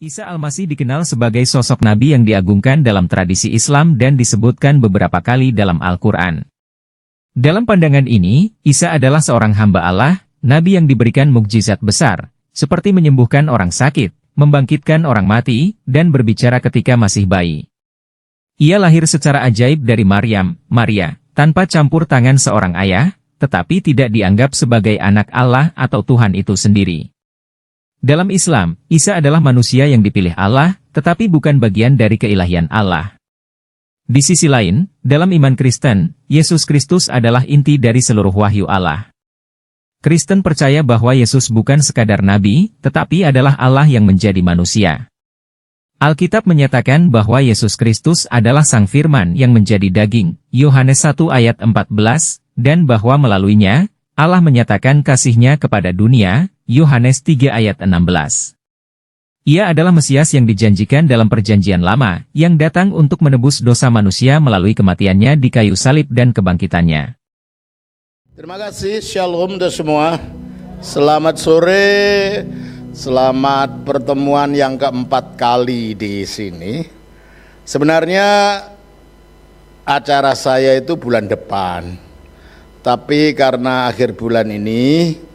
Isa Al-Masih dikenal sebagai sosok nabi yang diagungkan dalam tradisi Islam dan disebutkan beberapa kali dalam Al-Quran. Dalam pandangan ini, Isa adalah seorang hamba Allah, nabi yang diberikan mukjizat besar, seperti menyembuhkan orang sakit, membangkitkan orang mati, dan berbicara ketika masih bayi. Ia lahir secara ajaib dari Maria, tanpa campur tangan seorang ayah, tetapi tidak dianggap sebagai anak Allah atau Tuhan itu sendiri. Dalam Islam, Isa adalah manusia yang dipilih Allah, tetapi bukan bagian dari keilahian Allah. Di sisi lain, dalam iman Kristen, Yesus Kristus adalah inti dari seluruh wahyu Allah. Kristen percaya bahwa Yesus bukan sekadar nabi, tetapi adalah Allah yang menjadi manusia. Alkitab menyatakan bahwa Yesus Kristus adalah Sang Firman yang menjadi daging, Yohanes 1 ayat 14, dan bahwa melaluinya, Allah menyatakan kasih-Nya kepada dunia, Yohanes 3 ayat 16. Ia adalah Mesias yang dijanjikan dalam Perjanjian Lama, yang datang untuk menebus dosa manusia melalui kematiannya di kayu salib dan kebangkitannya. Terima kasih, Shalom untuk semua. Selamat sore, selamat pertemuan yang keempat kali di sini. Sebenarnya acara saya itu bulan depan, tapi karena akhir bulan ini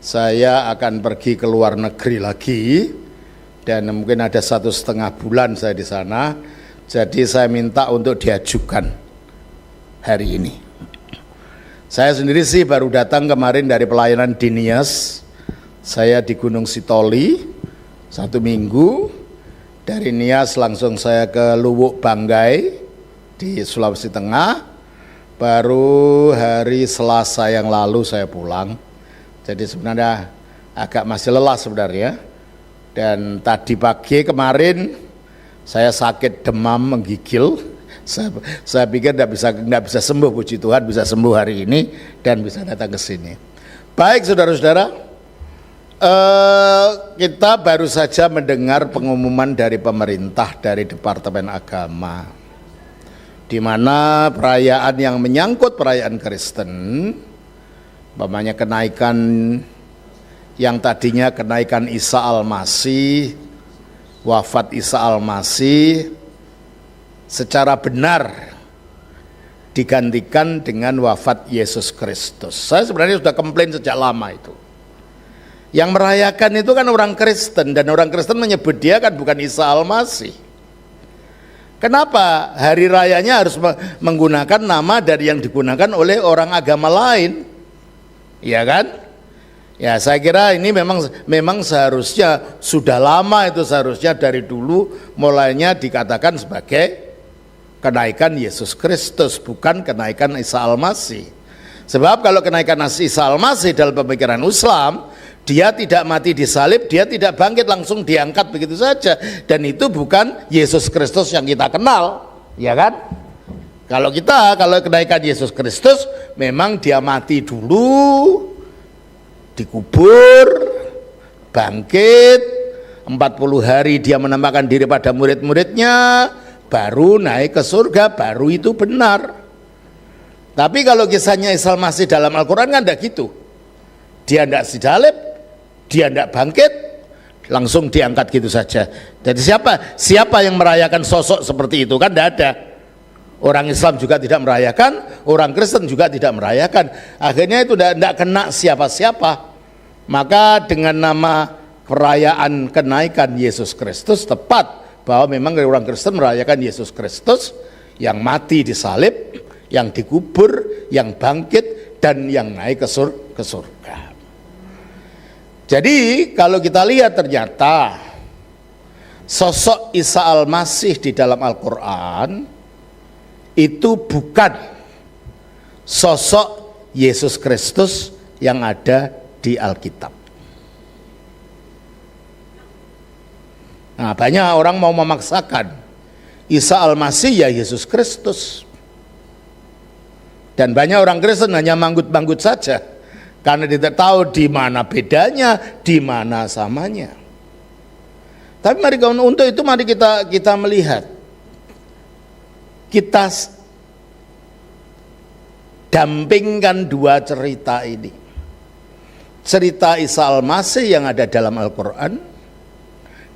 saya akan pergi ke luar negeri lagi, dan mungkin ada 1,5 bulan saya di sana. Jadi saya minta untuk diajukan hari ini. Saya sendiri sih baru datang kemarin dari pelayanan di Nias. Saya di Gunung Sitoli 1 minggu. Dari Nias langsung saya ke Luwuk Banggai di Sulawesi Tengah. Baru hari Selasa yang lalu saya pulang. Jadi sebenarnya agak masih lelah sebenarnya. Dan tadi pagi kemarin saya sakit demam menggigil. Saya pikir nggak bisa sembuh, puji Tuhan bisa sembuh hari ini dan bisa datang ke sini. Baik saudara-saudara, kita baru saja mendengar pengumuman dari pemerintah dari Departemen Agama, di mana perayaan yang menyangkut perayaan Kristen, umpamanya kenaikan yang tadinya kenaikan Isa Al-Masih, wafat Isa Al-Masih, secara benar digantikan dengan wafat Yesus Kristus. Saya sebenarnya sudah komplain sejak lama itu. Yang merayakan itu kan orang Kristen, dan orang Kristen menyebut dia kan bukan Isa Al-Masih. Kenapa hari rayanya harus menggunakan nama dari yang digunakan oleh orang agama lain? Ya kan? Ya, saya kira ini memang seharusnya sudah lama, itu seharusnya dari dulu mulainya dikatakan sebagai kenaikan Yesus Kristus, bukan kenaikan Isa Al-Masih. Sebab kalau kenaikan Isa Al-Masih dalam pemikiran Islam, dia tidak mati di salib, dia tidak bangkit, langsung diangkat begitu saja, dan itu bukan Yesus Kristus yang kita kenal, ya kan? Kalau kenaikan Yesus Kristus, memang dia mati dulu, dikubur, bangkit, 40 hari dia menampakkan diri pada murid-muridnya, baru naik ke surga, baru itu benar. Tapi kalau kisahnya Isa Al-Masih dalam Al-Quran kan tidak gitu. Dia tidak disalib, dia tidak bangkit, langsung diangkat gitu saja. Jadi siapa yang merayakan sosok seperti itu? Kan tidak ada. Orang Islam juga tidak merayakan, orang Kristen juga tidak merayakan. Akhirnya itu tidak kena siapa-siapa. Maka dengan nama perayaan kenaikan Yesus Kristus, tepat bahwa memang orang Kristen merayakan Yesus Kristus yang mati di salib, yang dikubur, yang bangkit, dan yang naik ke surga. Jadi kalau kita lihat ternyata sosok Isa Al-Masih di dalam Al-Quran itu bukan sosok Yesus Kristus yang ada di Alkitab. Nah, banyak orang mau memaksakan Isa Al-Masih ya Yesus Kristus. Dan banyak orang Kristen hanya manggut-manggut saja karena tidak tahu di mana bedanya, di mana samanya. Tapi mari kita melihat, kita dampingkan dua cerita ini. Cerita Isa Al-Masih yang ada dalam Al-Quran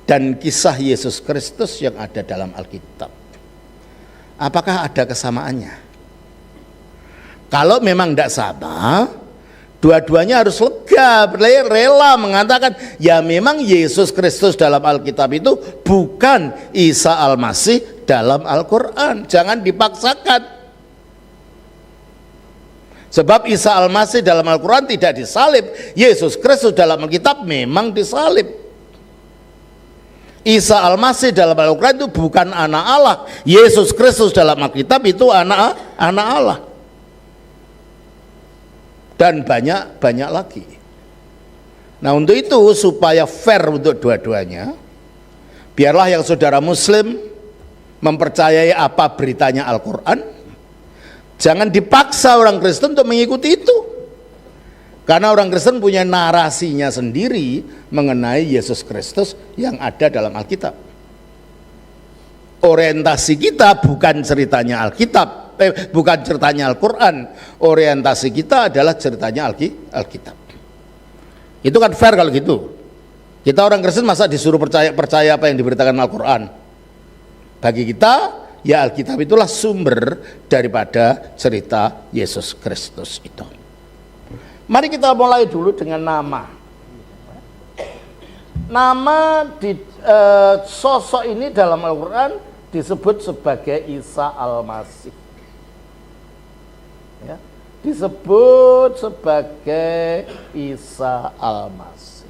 dan kisah Yesus Kristus yang ada dalam Alkitab, apakah ada kesamaannya? Kalau memang tidak sama, dua-duanya harus lega, rela mengatakan, ya memang Yesus Kristus dalam Alkitab itu bukan Isa Al-Masih dalam Al-Quran. Jangan dipaksakan. Sebab Isa Al-Masih dalam Al-Quran tidak disalib. Yesus Kristus dalam Alkitab memang disalib. Isa Al-Masih dalam Al-Quran itu bukan anak Allah. Yesus Kristus dalam Alkitab itu anak Allah. Dan banyak lagi. Nah, untuk itu supaya fair untuk dua-duanya, biarlah yang saudara Muslim mempercayai apa beritanya Al-Quran. Jangan dipaksa orang Kristen untuk mengikuti itu. Karena orang Kristen punya narasinya sendiri mengenai Yesus Kristus yang ada dalam Alkitab. Orientasi kita bukan ceritanya Alkitab, bukan ceritanya Al-Quran. Orientasi kita adalah ceritanya Alkitab. Itu kan fair kalau gitu. Kita orang Kristen masa disuruh percaya apa yang diberitakan Al-Quran? Bagi kita, ya Alkitab itulah sumber daripada cerita Yesus Kristus itu. Mari kita mulai dulu dengan nama. Nama di sosok ini dalam Al-Quran disebut sebagai Isa Al-Masih. Ya, disebut sebagai Isa Al-Masih.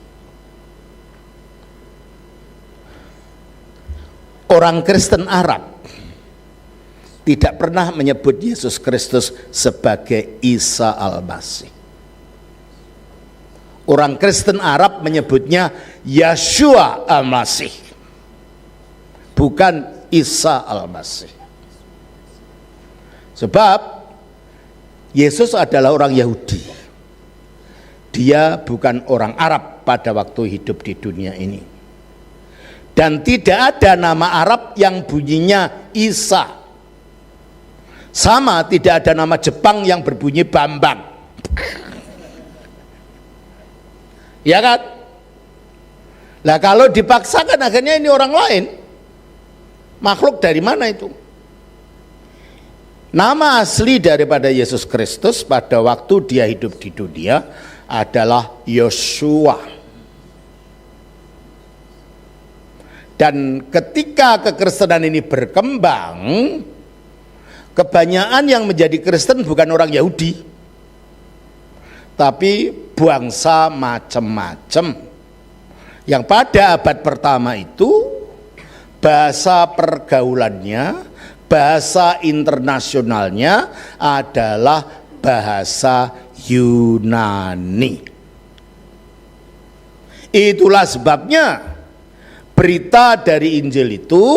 Orang Kristen Arab tidak pernah menyebut Yesus Kristus sebagai Isa Al-Masih. Orang Kristen Arab menyebutnya Yeshua Al-Masih, bukan Isa Al-Masih. Sebab Yesus adalah orang Yahudi. Dia bukan orang Arab pada waktu hidup di dunia ini. Dan tidak ada nama Arab yang bunyinya Isa. Sama tidak ada nama Jepang yang berbunyi Bambang. Ya kan? Nah kalau dipaksakan akhirnya ini orang lain. Makhluk dari mana itu? Nama asli daripada Yesus Kristus pada waktu dia hidup di dunia adalah Yosua. Dan ketika kekristenan ini berkembang, kebanyakan yang menjadi Kristen bukan orang Yahudi, tapi bangsa macam-macam. Yang pada abad pertama itu bahasa pergaulannya, bahasa internasionalnya adalah bahasa Yunani. Itulah sebabnya berita dari Injil itu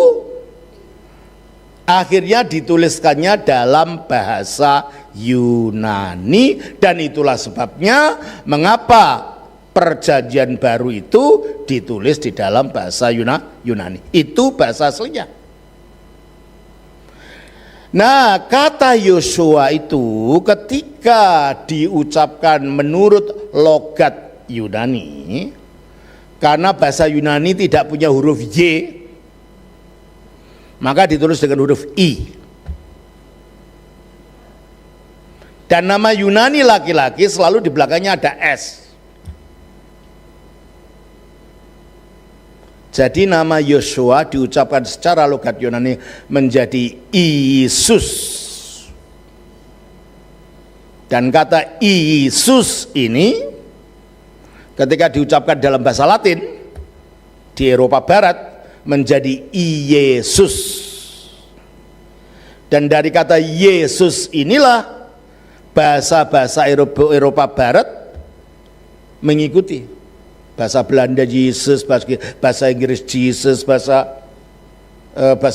akhirnya dituliskannya dalam bahasa Yunani, dan itulah sebabnya mengapa Perjanjian Baru itu ditulis di dalam bahasa Yunani. Itu bahasa aslinya. Nah, kata Yosua itu ketika diucapkan menurut logat Yunani, karena bahasa Yunani tidak punya huruf Y, maka ditulis dengan huruf I. Dan nama Yunani laki-laki selalu di belakangnya ada S. Jadi nama Yosua diucapkan secara logat Yunani menjadi Isus. Dan kata Isus ini ketika diucapkan dalam bahasa Latin di Eropa Barat menjadi Yesus. Dan dari kata Yesus inilah bahasa-bahasa Eropa Barat mengikuti. Bahasa Belanda Jesus, bahasa Inggris Jesus, bahasa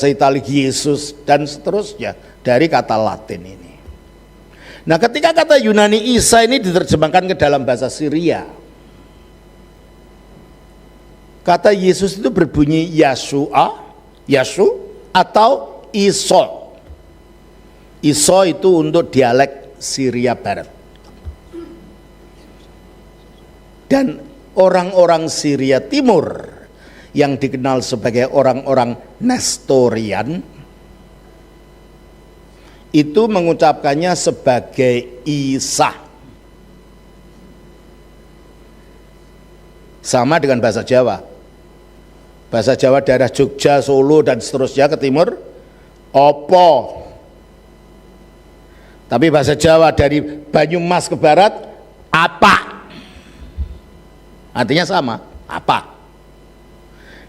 Italia Yesus, dan seterusnya dari kata Latin ini. Nah, ketika kata Yunani Isa ini diterjemahkan ke dalam bahasa Syria, kata Yesus itu berbunyi Yashua, Yashu atau Iso. Iso itu untuk dialek Syria Barat. Dan orang-orang Syria Timur yang dikenal sebagai orang-orang Nestorian itu mengucapkannya sebagai Isa. Sama dengan bahasa Jawa. Bahasa Jawa daerah Jogja, Solo dan seterusnya ke timur Opo. Tapi bahasa Jawa dari Banyumas ke barat apa. Artinya sama, apa.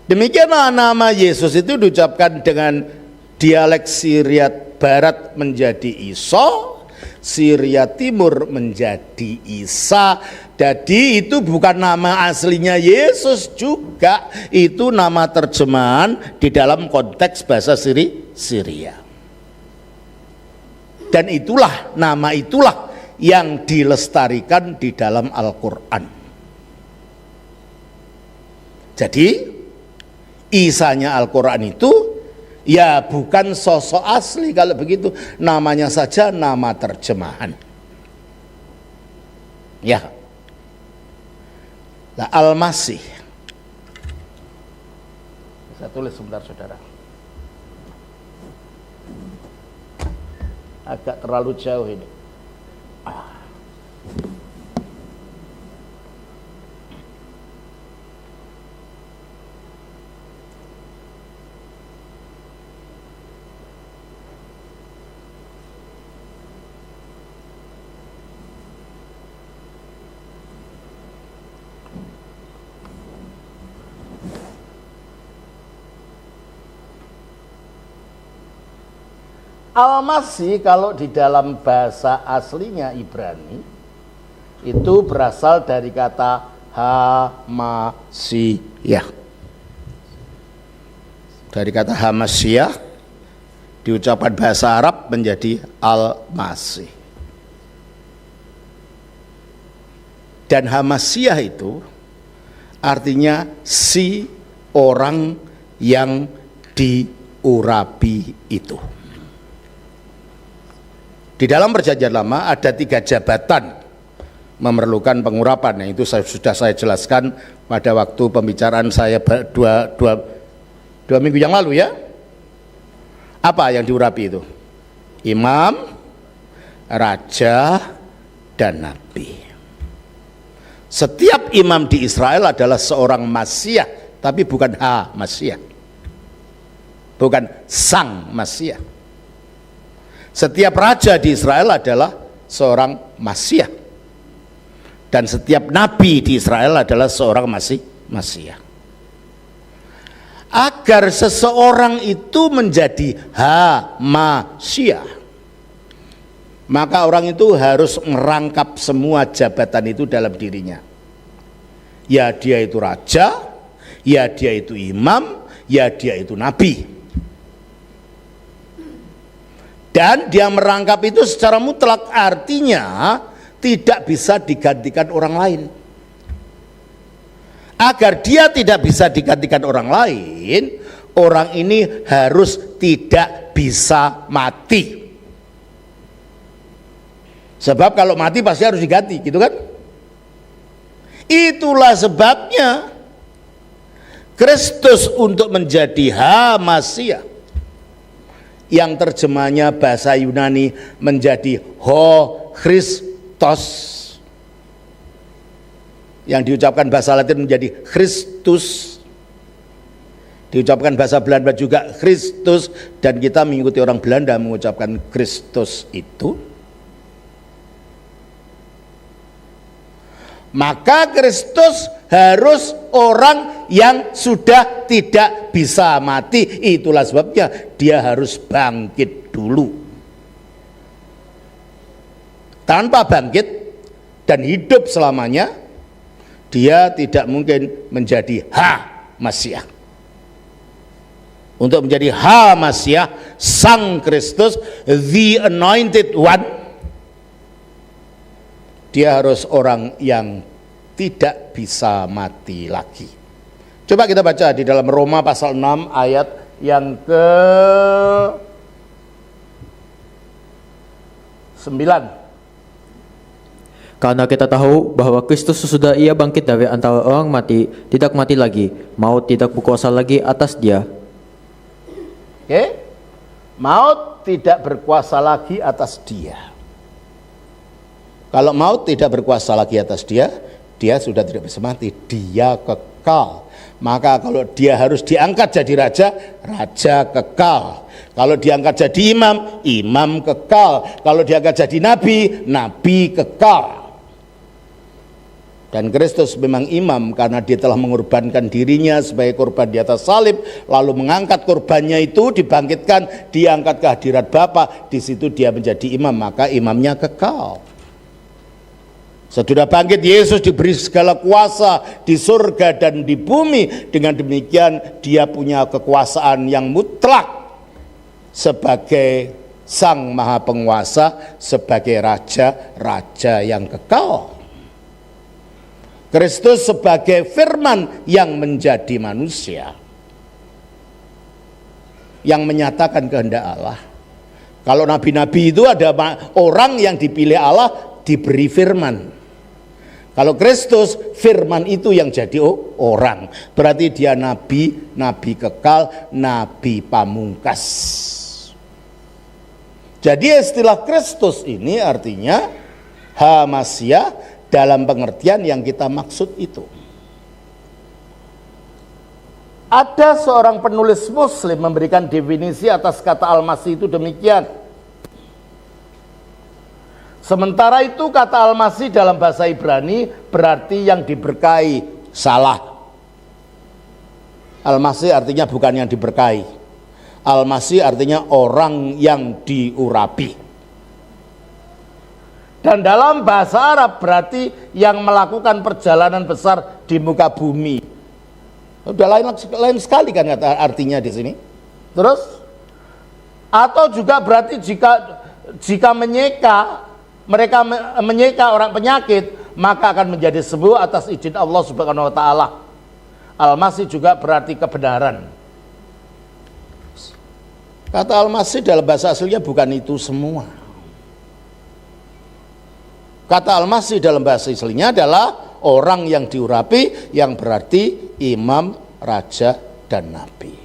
Demikianlah nama Yesus itu diucapkan dengan dialek Syriat barat menjadi Iso, Syriat timur menjadi Isa. Jadi itu bukan nama aslinya Yesus juga, itu nama terjemahan di dalam konteks bahasa Syria. Dan itulah, nama itulah yang dilestarikan di dalam Al-Quran. Jadi Isanya Al-Quran itu ya bukan sosok asli kalau begitu, namanya saja nama terjemahan. Ya. Nah, Al-Masih. Saya tulis sebentar saudara. Agak terlalu jauh ini. Al-Masih kalau di dalam bahasa aslinya Ibrani itu berasal dari kata Hamasiyah. Dari kata Hamasiyah diucapkan bahasa Arab menjadi Al-Masih. Dan Hamasiyah itu artinya si orang yang diurapi itu. Di dalam perjanjian lama ada 3 jabatan memerlukan pengurapan, yang itu sudah saya jelaskan pada waktu pembicaraan saya dua minggu yang lalu ya. Apa yang diurapi itu? Imam, raja, dan nabi. Setiap imam di Israel adalah seorang Masiah, tapi bukan Masiah, bukan sang Masiah. Setiap raja di Israel adalah seorang Masiah, dan setiap nabi di Israel adalah seorang Masiah. Agar seseorang itu menjadi Masiah, maka orang itu harus merangkap semua jabatan itu dalam dirinya. Ya dia itu raja, ya dia itu imam, ya dia itu nabi. Dan dia merangkap itu secara mutlak, artinya tidak bisa digantikan orang lain. Agar dia tidak bisa digantikan orang lain, orang ini harus tidak bisa mati. Sebab kalau mati pasti harus diganti, gitu kan? Itulah sebabnya Kristus untuk menjadi Masiah, yang terjemahnya bahasa Yunani menjadi Ho Christos, yang diucapkan bahasa Latin menjadi Christus, diucapkan bahasa Belanda juga Christus, dan kita mengikuti orang Belanda mengucapkan Kristus itu. Maka Kristus harus orang yang sudah tidak bisa mati. Itulah sebabnya dia harus bangkit dulu. Tanpa bangkit dan hidup selamanya, dia tidak mungkin menjadi Masiah. Untuk menjadi Masiah, Sang Kristus, the Anointed One, dia harus orang yang tidak bisa mati lagi. Coba kita baca di dalam Roma pasal 6 ayat yang ke 9. Karena kita tahu bahwa Kristus sesudah ia bangkit dari antara orang mati, tidak mati lagi, maut tidak berkuasa lagi atas dia. Oke? Maut tidak berkuasa lagi atas dia. Kalau maut tidak berkuasa lagi atas dia, dia sudah tidak bisa mati, dia kekal. Maka kalau dia harus diangkat jadi raja, raja kekal. Kalau diangkat jadi imam, imam kekal. Kalau diangkat jadi nabi, nabi kekal. Dan Kristus memang imam karena dia telah mengorbankan dirinya sebagai korban di atas salib, lalu mengangkat korbannya itu, dibangkitkan, diangkat ke hadirat Bapa, di situ dia menjadi imam, maka imamnya kekal. Sesudah bangkit Yesus diberi segala kuasa di surga dan di bumi. Dengan demikian dia punya kekuasaan yang mutlak sebagai Sang Maha Penguasa, sebagai raja yang kekal. Kristus sebagai firman yang menjadi manusia, yang menyatakan kehendak Allah. Kalau nabi-nabi itu ada orang yang dipilih Allah, diberi firman. Kalau Kristus, firman itu yang jadi orang. Berarti dia nabi, nabi kekal, nabi pamungkas. Jadi istilah Kristus ini artinya Hamasia dalam pengertian yang kita maksud itu. Ada seorang penulis Muslim memberikan definisi atas kata Al-Masih itu demikian. Sementara itu kata Al-Masih dalam bahasa Ibrani berarti yang diberkahi. Salah. Al-Masih artinya bukan yang diberkahi. Al-Masih artinya orang yang diurapi. Dan dalam bahasa Arab berarti yang melakukan perjalanan besar di muka bumi. Udah lain sekali kan artinya di sini. Terus atau juga berarti jika mereka menyeka orang penyakit, maka akan menjadi sembuh atas izin Allah Subhanahu wa taala. Al-Masih juga berarti kebenaran. Kata Al-Masih dalam bahasa aslinya bukan itu semua. Kata Al-Masih dalam bahasa aslinya adalah orang yang diurapi, yang berarti imam, raja, dan nabi.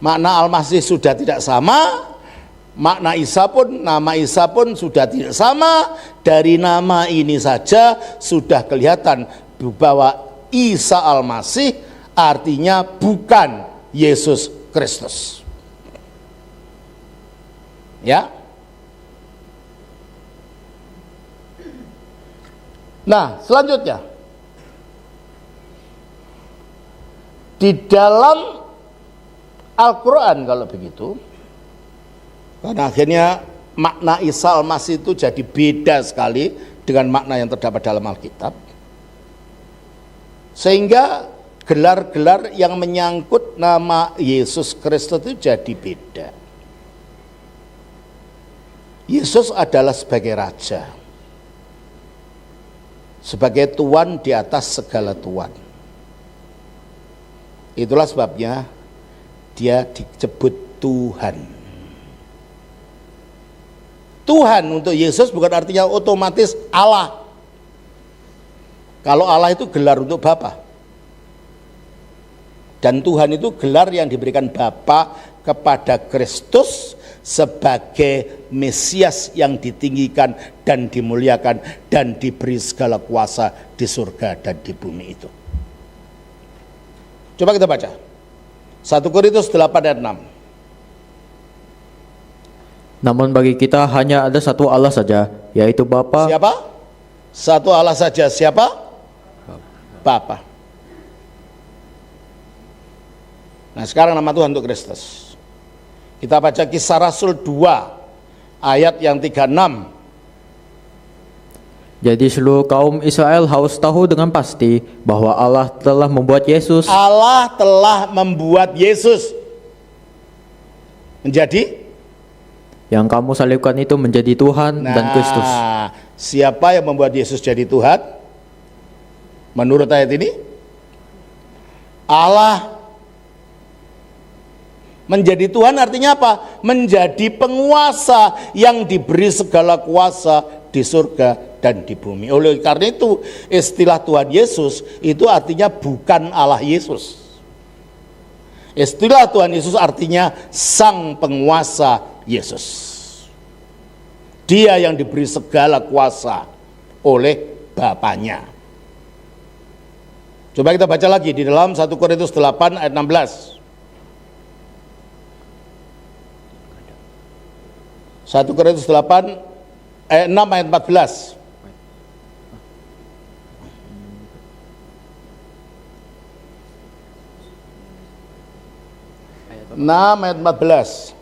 Makna Al-Masih sudah tidak sama, makna Isa pun, nama Isa pun sudah tidak sama. Dari nama ini saja sudah kelihatan bahwa Isa Al-Masih artinya bukan Yesus Kristus. Ya. Nah, selanjutnya di dalam Al-Quran kalau begitu, karena akhirnya makna Isa Al-Masih itu jadi beda sekali dengan makna yang terdapat dalam Alkitab, sehingga gelar-gelar yang menyangkut nama Yesus Kristus itu jadi beda. Yesus adalah sebagai raja, sebagai Tuhan di atas segala Tuhan. Itulah sebabnya dia disebut Tuhan. Tuhan untuk Yesus bukan artinya otomatis Allah. Kalau Allah itu gelar untuk Bapa. Dan Tuhan itu gelar yang diberikan Bapa kepada Kristus sebagai Mesias yang ditinggikan dan dimuliakan dan diberi segala kuasa di surga dan di bumi itu. Coba kita baca 1 Korintus 8 ayat 6. Namun bagi kita hanya ada satu Allah saja, yaitu Bapa. Siapa? Satu Allah saja. Siapa? Bapa. Nah, sekarang nama Tuhan untuk Kristus. Kita baca Kisah Rasul 2 ayat yang 36. Jadi seluruh kaum Israel harus tahu dengan pasti bahwa Allah telah membuat Yesus. Allah telah membuat Yesus menjadi yang kamu salibkan itu menjadi Tuhan dan Kristus. Siapa yang membuat Yesus jadi Tuhan? Menurut ayat ini, Allah. Menjadi Tuhan artinya apa? Menjadi penguasa yang diberi segala kuasa di surga dan di bumi. Oleh karena itu istilah Tuhan Yesus itu artinya bukan Allah Yesus. Istilah Tuhan Yesus artinya Sang Penguasa Yesus. Dia yang diberi segala kuasa oleh Bapaknya. Coba kita baca lagi di dalam 1 Korintus 8 ayat 16. 1 Korintus 8 ayat 6 ayat 14. Ayat 14.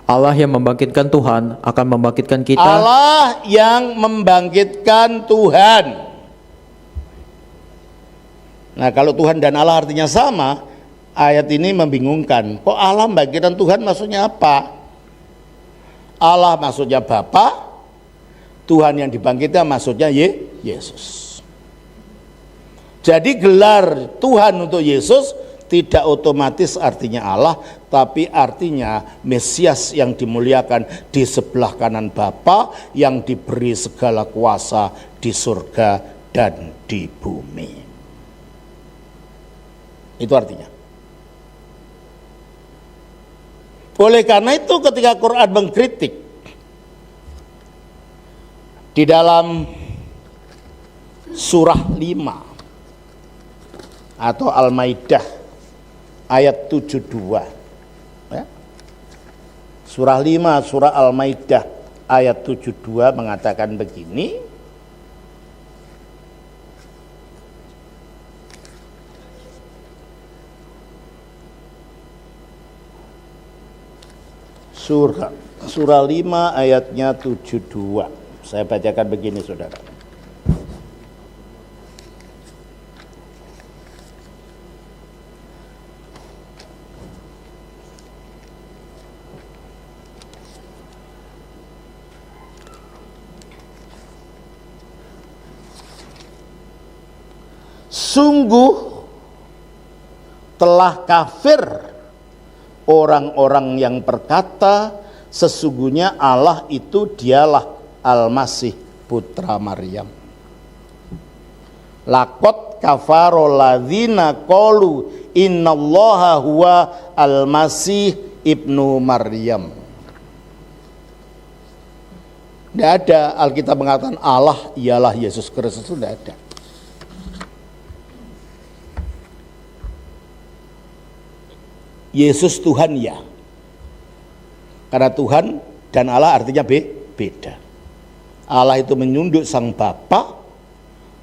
Allah yang membangkitkan Tuhan akan membangkitkan kita. Allah yang membangkitkan Tuhan. Nah, kalau Tuhan dan Allah artinya sama, ayat ini membingungkan. Kok Allah membangkitkan Tuhan maksudnya apa? Allah maksudnya Bapa, Tuhan yang dibangkitkan maksudnya Yesus. Jadi gelar Tuhan untuk Yesus tidak otomatis artinya Allah, tapi artinya Mesias yang dimuliakan di sebelah kanan Bapa, yang diberi segala kuasa di surga dan di bumi. Itu artinya. Oleh karena itu ketika Quran mengkritik di dalam surah 5 atau Al-Maidah ayat 72 ya. Surah 5 surah Al-Maidah ayat 72 mengatakan begini. Surah 5 ayatnya 72. Saya bacakan begini, saudara. Sungguh telah kafir orang-orang yang berkata sesungguhnya Allah itu dialah Al-Masih putra Maryam. Laqad kafarol ladzina qalu innallaha huwa Al-Masih ibnu Maryam. Tidak ada Alkitab mengatakan Allah ialah Yesus Kristus, itu tidak ada. Yesus Tuhan ya. Karena Tuhan dan Allah artinya beda. Allah itu menunjuk Sang Bapa,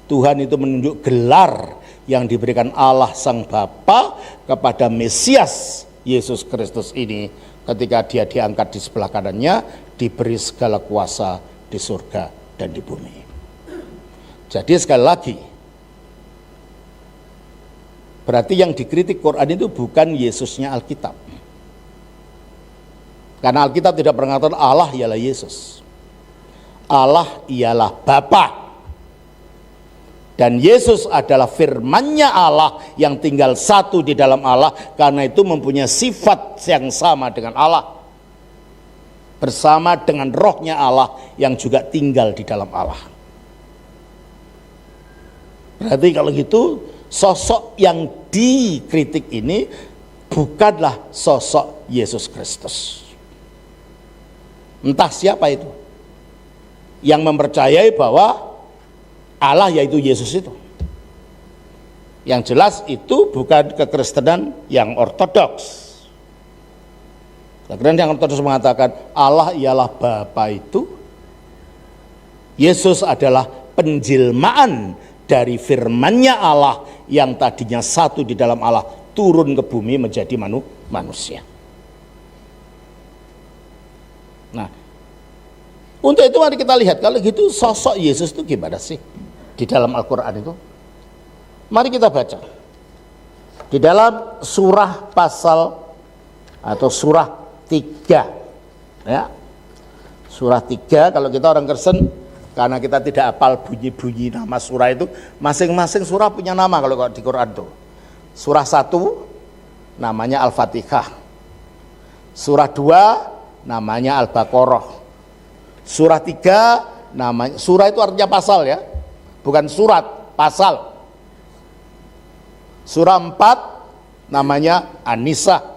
Tuhan itu menunjuk gelar yang diberikan Allah Sang Bapa kepada Mesias Yesus Kristus ini ketika dia diangkat di sebelah kanannya, diberi segala kuasa di surga dan di bumi. Jadi sekali lagi, berarti yang dikritik Quran itu bukan Yesusnya Alkitab. Karena Alkitab tidak mengatakan Allah ialah Yesus. Allah ialah Bapa. Dan Yesus adalah firman-Nya Allah yang tinggal satu di dalam Allah, karena itu mempunyai sifat yang sama dengan Allah. Bersama dengan rohnya Allah yang juga tinggal di dalam Allah. Berarti kalau gitu, sosok yang dikritik ini bukanlah sosok Yesus Kristus. Entah siapa itu yang mempercayai bahwa Allah yaitu Yesus itu. Yang jelas itu bukan kekristenan yang ortodoks. Kekristenan yang ortodoks mengatakan Allah ialah Bapa itu, Yesus adalah penjelmaan dari firman-Nya Allah yang tadinya satu di dalam Allah turun ke bumi menjadi manusia. Nah, untuk itu mari kita lihat kalau gitu sosok Yesus itu gimana sih di dalam Al-Quran itu. Mari kita baca di dalam surah pasal atau surah 3 ya. Surah 3 kalau kita orang Kristen, karena kita tidak hafal bunyi-bunyi nama surah itu, masing-masing surah punya nama kalau di Quran itu. Surah 1 namanya Al-Fatihah. Surah 2 namanya Al-Baqarah. Surah 3 namanya, surah itu artinya pasal ya, bukan surat, pasal. Surah 4 namanya An-Nisa,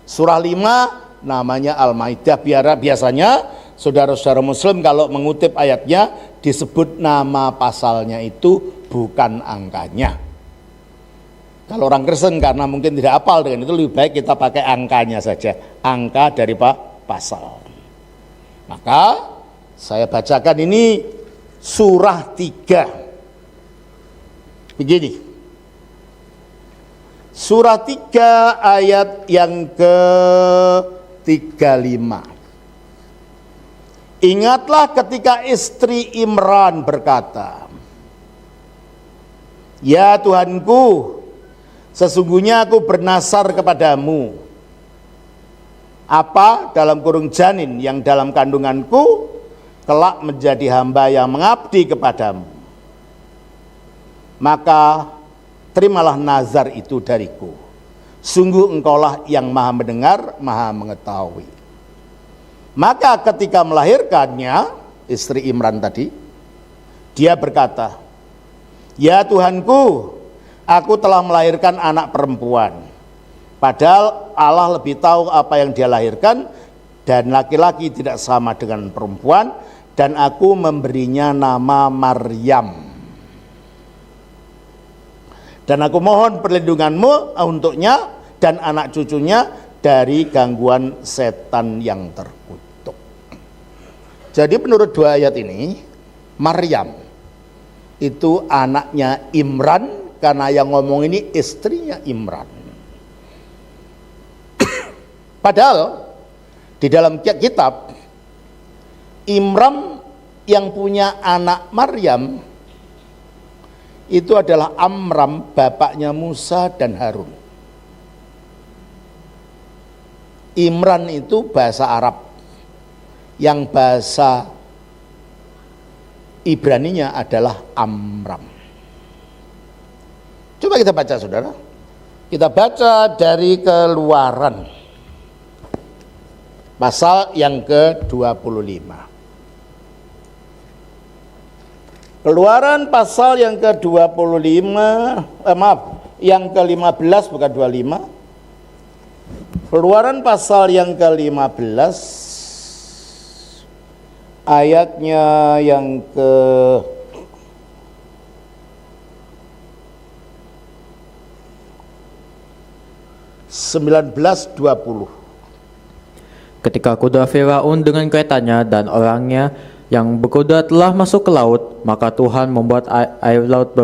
surah 5 namanya Al-Maidah. Biasanya saudara-saudara muslim kalau mengutip ayatnya disebut nama pasalnya itu, bukan angkanya. Kalau orang Kristen karena mungkin tidak hafal dengan itu, lebih baik kita pakai angkanya saja, angka dari pasal. Maka saya bacakan ini surah 3. Begini. Surah 3 ayat yang ke-35. Ingatlah ketika istri Imran berkata, "Ya Tuhanku, sesungguhnya aku bernasar kepadamu. Apa dalam kurung janin yang dalam kandunganku kelak menjadi hamba yang mengabdi kepadamu. Maka terimalah nazar itu dariku. Sungguh engkaulah yang maha mendengar, maha mengetahui." Maka ketika melahirkannya, istri Imran tadi, dia berkata, "Ya Tuhanku, aku telah melahirkan anak perempuan. Padahal Allah lebih tahu apa yang dia lahirkan, dan laki-laki tidak sama dengan perempuan, dan aku memberinya nama Maryam. Dan aku mohon perlindunganmu untuknya dan anak cucunya dari gangguan setan yang terkutuk." Jadi menurut dua ayat ini, Maryam itu anaknya Imran, karena yang ngomong ini istrinya Imran. Padahal di dalam kitab, Imran yang punya anak Maryam itu adalah Amram, bapaknya Musa dan Harun. Imran itu bahasa Arab, yang bahasa Ibraninya adalah Amram. Coba kita baca saudara. Kita baca dari Keluaran pasal yang ke-25. Keluaran pasal yang ke-25, yang ke-15 bukan 25. Keluaran pasal yang ke-15 ayatnya yang ke 19-20. Ketika kuda Firaun dengan keretanya dan orangnya yang berkuda telah masuk ke laut, maka Tuhan membuat air laut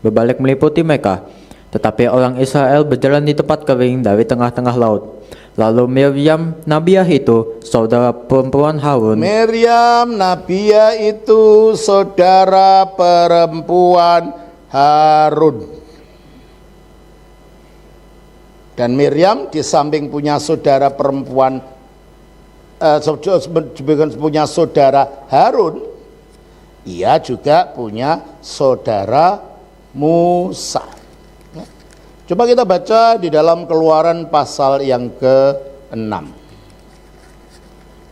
berbalik meliputi mereka. Tetapi orang Israel berjalan di tempat kering dari tengah-tengah laut. Lalu Miriam Nabiah itu saudara perempuan Harun. Miriam Nabiah itu saudara perempuan Harun. Dan Miriam di samping punya saudara perempuan, punya saudara Harun, ia juga punya saudara Musa. Coba kita baca di dalam Keluaran pasal yang ke-6.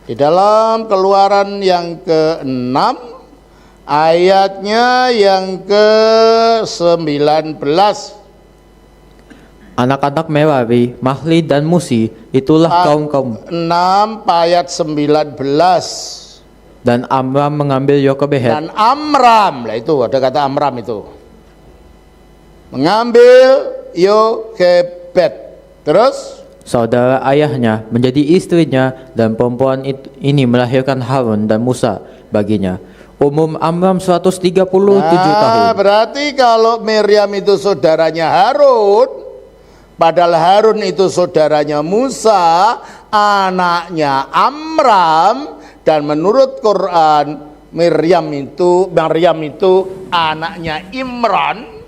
Di dalam Keluaran yang ke-6 ayatnya yang ke-19. Anak-anak Merari, Mahli dan Musi, itulah kaum-kaum. 6 ayat 19. Dan Amram mengambil Yokebehet. Dan Amram, lah itu ada kata Amram itu. Mengambil Yokebed. Terus saudara ayahnya menjadi istrinya, dan perempuan ini melahirkan Harun dan Musa baginya. Umur Amram 137 tahun. Berarti kalau Miriam itu saudaranya Harun, padahal Harun itu saudaranya Musa, anaknya Amram, dan menurut Quran Maryam itu anaknya Imran,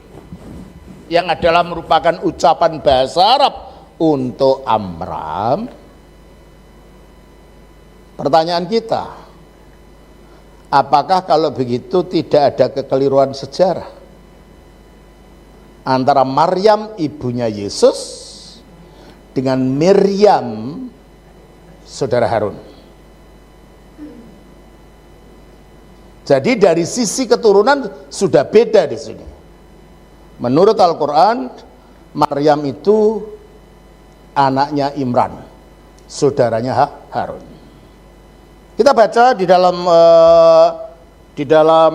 yang adalah merupakan ucapan bahasa Arab untuk Amram. Pertanyaan kita, apakah kalau begitu tidak ada kekeliruan sejarah antara Maryam ibunya Yesus dengan Miriam saudara Harun? Jadi dari sisi keturunan sudah beda di sini. Menurut Al-Quran, Maryam itu anaknya Imran, saudaranya Harun. Kita baca di dalam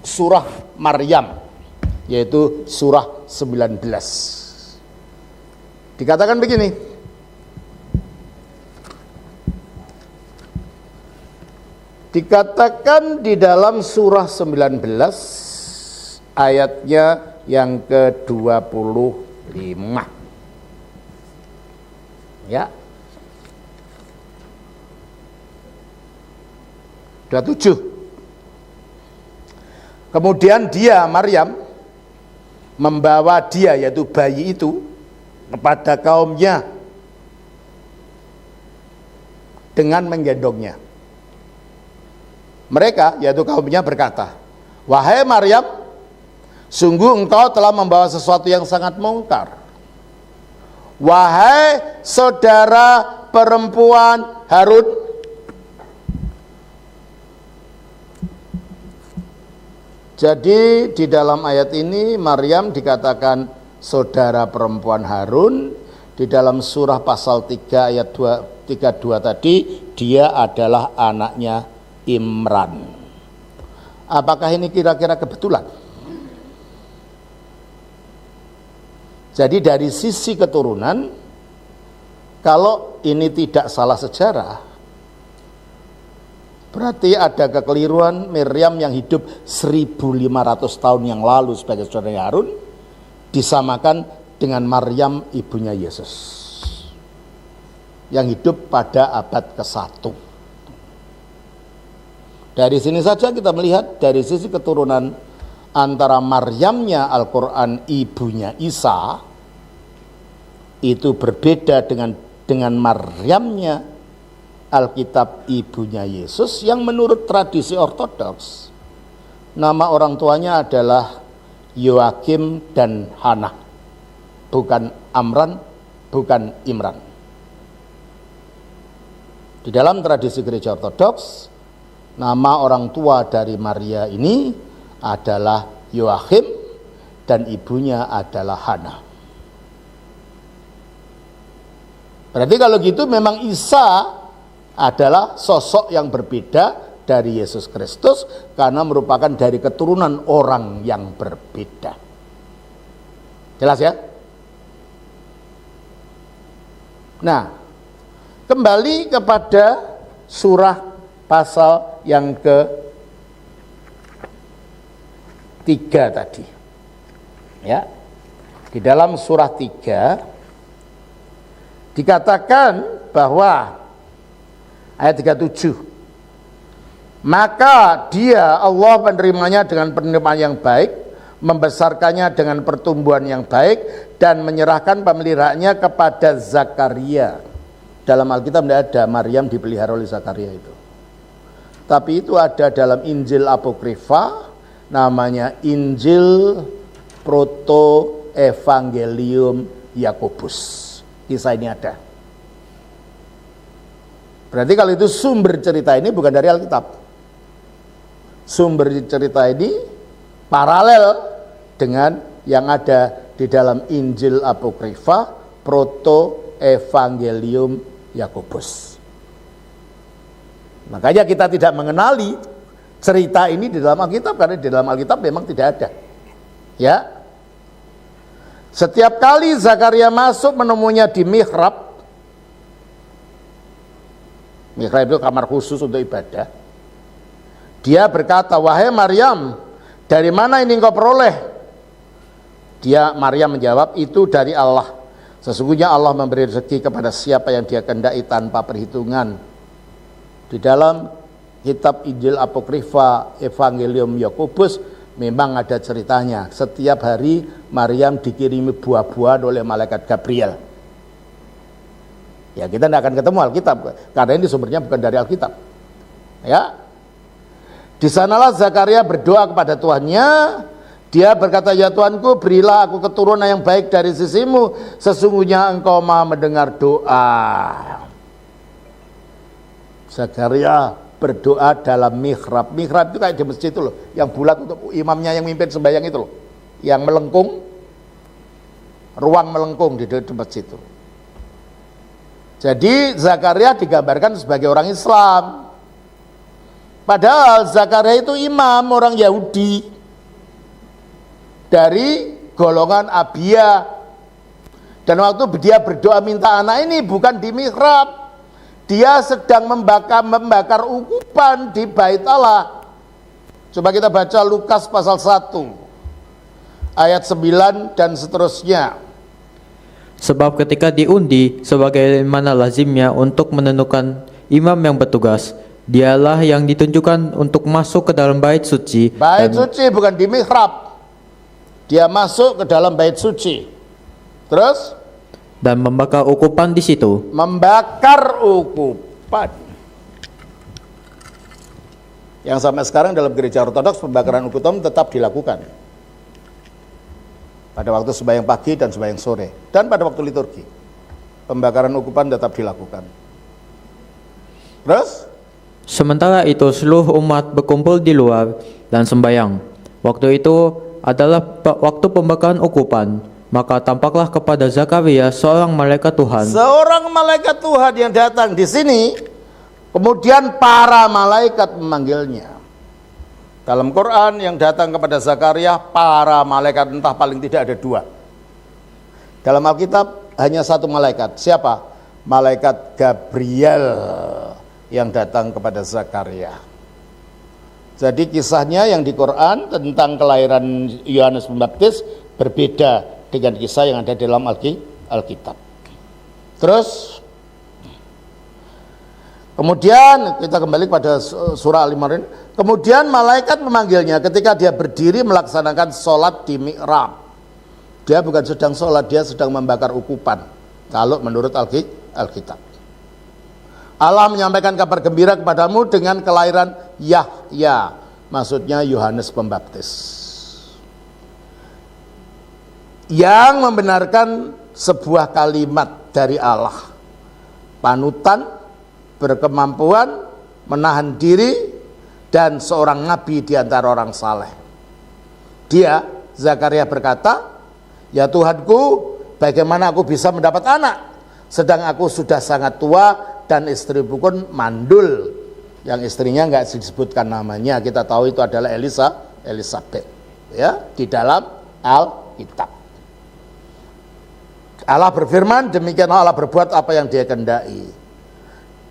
surah Maryam, yaitu surah 19. Dikatakan begini. Dikatakan di dalam surah 19 ayatnya yang ke-25. Ya. 27. Kemudian dia, Maryam, membawa dia, yaitu bayi itu, kepada kaumnya dengan menggendongnya. Mereka, yaitu kaumnya, berkata, "Wahai Maryam, sungguh engkau telah membawa sesuatu yang sangat mungkar. Wahai saudara perempuan Harun." Jadi di dalam ayat ini Maryam dikatakan saudara perempuan Harun. Di dalam surah pasal 3 ayat 32 tadi, dia adalah anaknya Imran. Apakah ini kira-kira kebetulan? Jadi dari sisi keturunan, kalau ini tidak salah sejarah, berarti ada kekeliruan. Maryam yang hidup 1500 tahun yang lalu sebagai saudara Harun disamakan dengan Maryam ibunya Yesus yang hidup pada abad ke-1. Dari sini saja kita melihat dari sisi keturunan antara Maryamnya Al-Quran, ibunya Isa, itu berbeda dengan Maryamnya Alkitab, ibunya Yesus, yang menurut tradisi Ortodoks nama orang tuanya adalah Yoakim dan Hana, bukan Amran, bukan Imran. Di dalam tradisi gereja Ortodoks, nama orang tua dari Maria ini adalah Yoakim dan ibunya adalah Hana. Berarti kalau gitu memang Isa adalah sosok yang berbeda dari Yesus Kristus karena merupakan dari keturunan orang yang berbeda. Jelas ya? Nah, kembali kepada surah pasal yang ke-3 tadi. Ya. Di dalam surah 3 dikatakan bahwa ayat 37, maka dia, Allah, menerimanya dengan penerimaan yang baik, membesarkannya dengan pertumbuhan yang baik, dan menyerahkan pemeliharaannya kepada Zakaria. Dalam Alkitab tidak ada Maryam dipelihara oleh Zakaria itu. Tapi itu ada dalam Injil Apokrifa, namanya Injil Proto Evangelium Yakobus. Kisah ini ada. Berarti kalau itu sumber cerita ini bukan dari Alkitab. Sumber cerita ini paralel dengan yang ada di dalam Injil Apokrifa Proto Evangelium Yakobus. Makanya kita tidak mengenali cerita ini di dalam Alkitab, karena di dalam Alkitab memang tidak ada. Ya. Setiap kali Zakaria masuk menemuinya di mihrab. Mihrab itu kamar khusus untuk ibadah. Dia berkata, "Wahai Maryam, dari mana ini engkau peroleh?" Maryam menjawab, "Itu dari Allah. Sesungguhnya Allah memberi rezeki kepada siapa yang Dia kehendaki tanpa perhitungan." Di dalam kitab Injil Apokrifa Evangelium Yakobus memang ada ceritanya. Setiap hari Maryam dikirimi buah-buahan oleh malaikat Gabriel. Ya, kita tidak akan ketemu Alkitab karena ini sumbernya bukan dari Alkitab. Ya. Di sanalah Zakaria berdoa kepada Tuhannya. Dia berkata, "Ya Tuanku, berilah aku keturunan yang baik dari sisimu. Sesungguhnya Engkau Maha mendengar doa." Zakaria berdoa dalam mihrab. Mihrab itu kayak di masjid itu loh, yang bulat untuk imamnya yang mimpin sembahyang itu loh, yang melengkung, ruang melengkung di masjid itu. Jadi Zakaria digambarkan sebagai orang Islam, padahal Zakaria itu imam orang Yahudi dari golongan Abia. Dan waktu dia berdoa minta anak ini bukan di mihrab, dia sedang membakar ukupan di Bait Allah. Coba kita baca Lukas pasal 1 ayat 9 dan seterusnya. Sebab ketika diundi sebagaimana lazimnya untuk menentukan imam yang bertugas, dialah yang ditunjukkan untuk masuk ke dalam bait suci. Bait suci bukan di mihrab. Dia masuk ke dalam bait suci. Terus dan membakar ukupan di situ. Membakar ukupan. Yang sampai sekarang dalam gereja ortodoks pembakaran ukupan tetap dilakukan. Pada waktu sembahyang pagi dan sembahyang sore, dan pada waktu liturgi pembakaran ukupan tetap dilakukan. Terus sementara itu seluruh umat berkumpul di luar dan sembahyang. Waktu itu adalah waktu pembakaran ukupan. Maka tampaklah kepada Zakaria seorang malaikat Tuhan. Seorang malaikat Tuhan yang datang di sini, kemudian para malaikat memanggilnya. Dalam Quran yang datang kepada Zakaria, para malaikat, entah paling tidak ada 2. Dalam Alkitab hanya 1 malaikat. Siapa? Malaikat Gabriel yang datang kepada Zakaria. Jadi kisahnya yang di Quran tentang kelahiran Yohanes Pembaptis berbeda dengan kisah yang ada dalam Alkitab. Terus kemudian kita kembali pada surah Al-Imran. Kemudian malaikat memanggilnya ketika dia berdiri melaksanakan sholat di mihrab. Dia bukan sedang sholat, dia sedang membakar ukupan. Kalau menurut Alkitab. Allah menyampaikan kabar gembira kepadamu dengan kelahiran Yahya. Maksudnya Yohanes Pembaptis. Yang membenarkan sebuah kalimat dari Allah. Panutan, berkemampuan, menahan diri, dan seorang nabi di antara orang saleh. Dia, Zakaria berkata, ya Tuhanku, bagaimana aku bisa mendapat anak, sedang aku sudah sangat tua dan istriku pun mandul. Yang istrinya nggak disebutkan namanya, kita tahu itu adalah Elisabeth, ya, di dalam Alkitab. Allah berfirman, demikianlah Allah berbuat apa yang Dia kehendaki.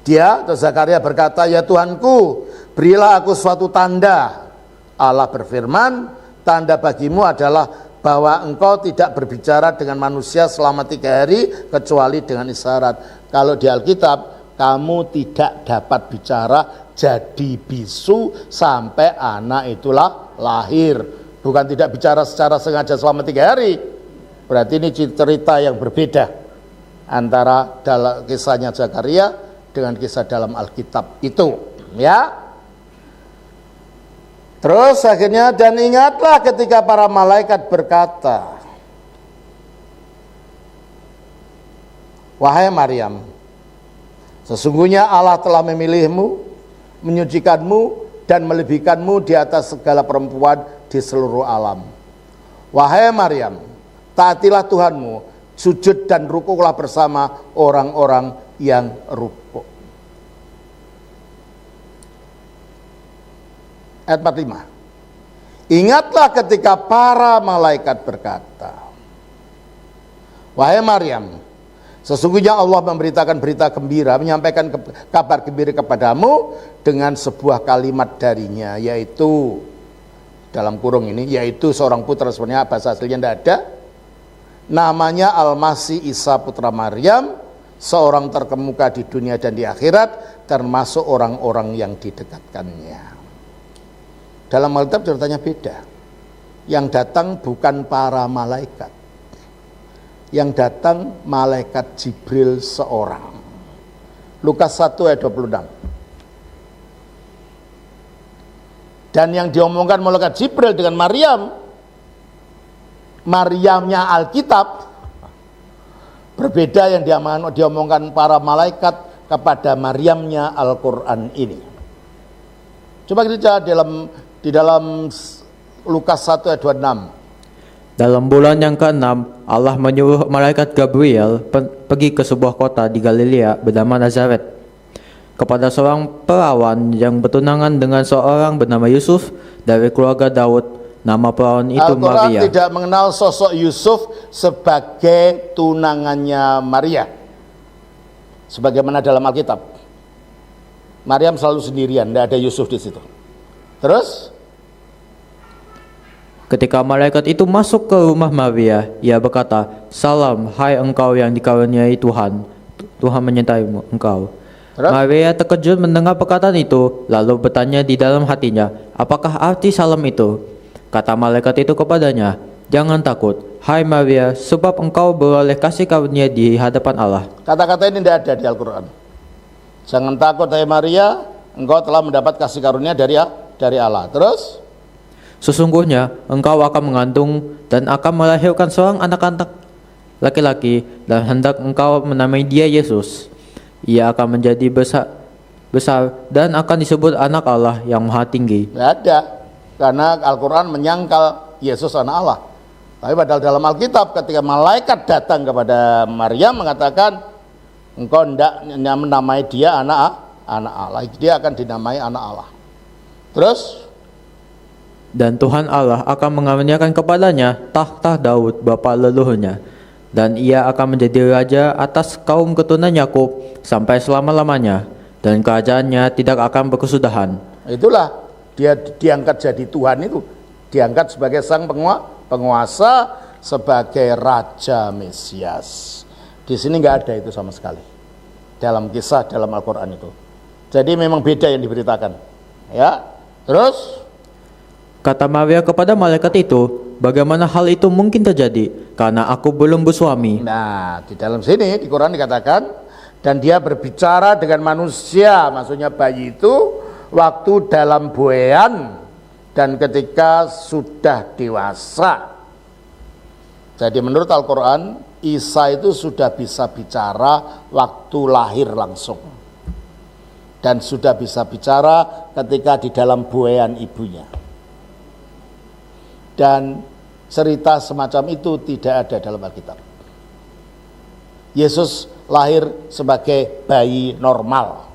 Dia atau Zakaria berkata, ya Tuhanku, berilah aku suatu tanda. Allah berfirman, tanda bagimu adalah bahwa engkau tidak berbicara dengan manusia selama 3 hari kecuali dengan isyarat. Kalau di Alkitab, kamu tidak dapat bicara jadi bisu sampai anak itulah lahir. Bukan tidak bicara secara sengaja selama 3 hari. Berarti ini cerita yang berbeda antara dalam kisahnya Zakaria dengan kisah dalam Alkitab itu, ya. Terus akhirnya, dan ingatlah ketika para malaikat berkata, wahai Maryam, sesungguhnya Allah telah memilihmu, menyucikanmu dan melebihkanmu di atas segala perempuan di seluruh alam. Wahai Maryam, taatilah Tuhanmu, sujud dan rukuklah bersama orang-orang yang rukuk. Ayat 45. Ingatlah ketika para malaikat berkata, wahai Maryam, sesungguhnya Allah memberitakan berita gembira, menyampaikan kabar gembira kepadamu dengan sebuah kalimat darinya, yaitu dalam kurung ini, yaitu seorang putra, sebenarnya bahasa aslinya tidak ada, namanya Al-Masih Isa putra Maryam, seorang terkemuka di dunia dan di akhirat, termasuk orang-orang yang didekatkannya. Dalam Alkitab ceritanya beda. Yang datang bukan para malaikat, yang datang malaikat Jibril seorang. Lukas 1 ayat 26. Dan yang diomongkan malaikat Jibril dengan Maryam, Maryamnya Alkitab, berbeda yang diomongkan para malaikat kepada Maryamnya Al-Quran ini. Coba kita di dalam Lukas 1 ayat 26. Dalam bulan yang ke-6, Allah menyuruh malaikat Gabriel pergi ke sebuah kota di Galilea bernama Nazaret, kepada seorang perawan yang bertunangan dengan seorang bernama Yusuf dari keluarga Daud. Nama perawan itu Al-Quran Maria. tidak mengenal sosok Yusuf sebagai tunangannya Maria, sebagaimana dalam Alkitab. Maryam selalu sendirian, tidak ada Yusuf di situ. Terus Ketika malaikat itu masuk ke rumah Maria, ia berkata, "Salam, hai engkau yang dikaruniai Tuhan. Tuhan menyertai engkau." Terus? Maria terkejut mendengar perkataan itu, lalu bertanya di dalam hatinya, "Apakah arti salam itu?" Kata malaikat itu kepadanya, "Jangan takut, hai Maria, sebab engkau beroleh kasih karunia di hadapan Allah." kata-kata ini tidak ada di Al-Quran. Jangan takut hai Maria, engkau telah mendapat kasih karunia dari Allah. Terus Sesungguhnya engkau akan mengandung dan akan melahirkan seorang anak-anak laki-laki, dan hendak engkau menamai dia Yesus. Ia akan menjadi besar dan akan disebut anak Allah yang maha tinggi. tidak ada, karena Al-Quran menyangkal Yesus anak Allah. Tapi padahal dalam Alkitab ketika malaikat datang kepada Maria mengatakan, engkau hendak menamai dia anak Allah, dia akan dinamai anak Allah. Terus Dan Tuhan Allah akan mengaruniakan kepadanya tahta Daud bapa leluhurnya, dan ia akan menjadi raja atas kaum keturunan Yakub sampai selama-lamanya, dan kerajaannya tidak akan berkesudahan. itulah dia diangkat jadi Tuhan, itu diangkat sebagai sang penguasa, sebagai Raja Mesias. Di sini nggak ada itu sama sekali dalam kisah dalam Al-Quran itu. Jadi memang beda yang diberitakan. Ya, terus Kata Maria kepada malaikat itu, "Bagaimana hal itu mungkin terjadi? Karena aku belum bersuami." nah, di dalam sini di Quran dikatakan, dan dia berbicara dengan manusia, maksudnya bayi itu waktu dalam buayan dan ketika sudah dewasa. Jadi menurut Al-Quran, Isa itu sudah bisa bicara waktu lahir langsung, dan sudah bisa bicara ketika di dalam buayan ibunya. Dan cerita semacam itu tidak ada dalam Alkitab. Yesus lahir sebagai bayi normal,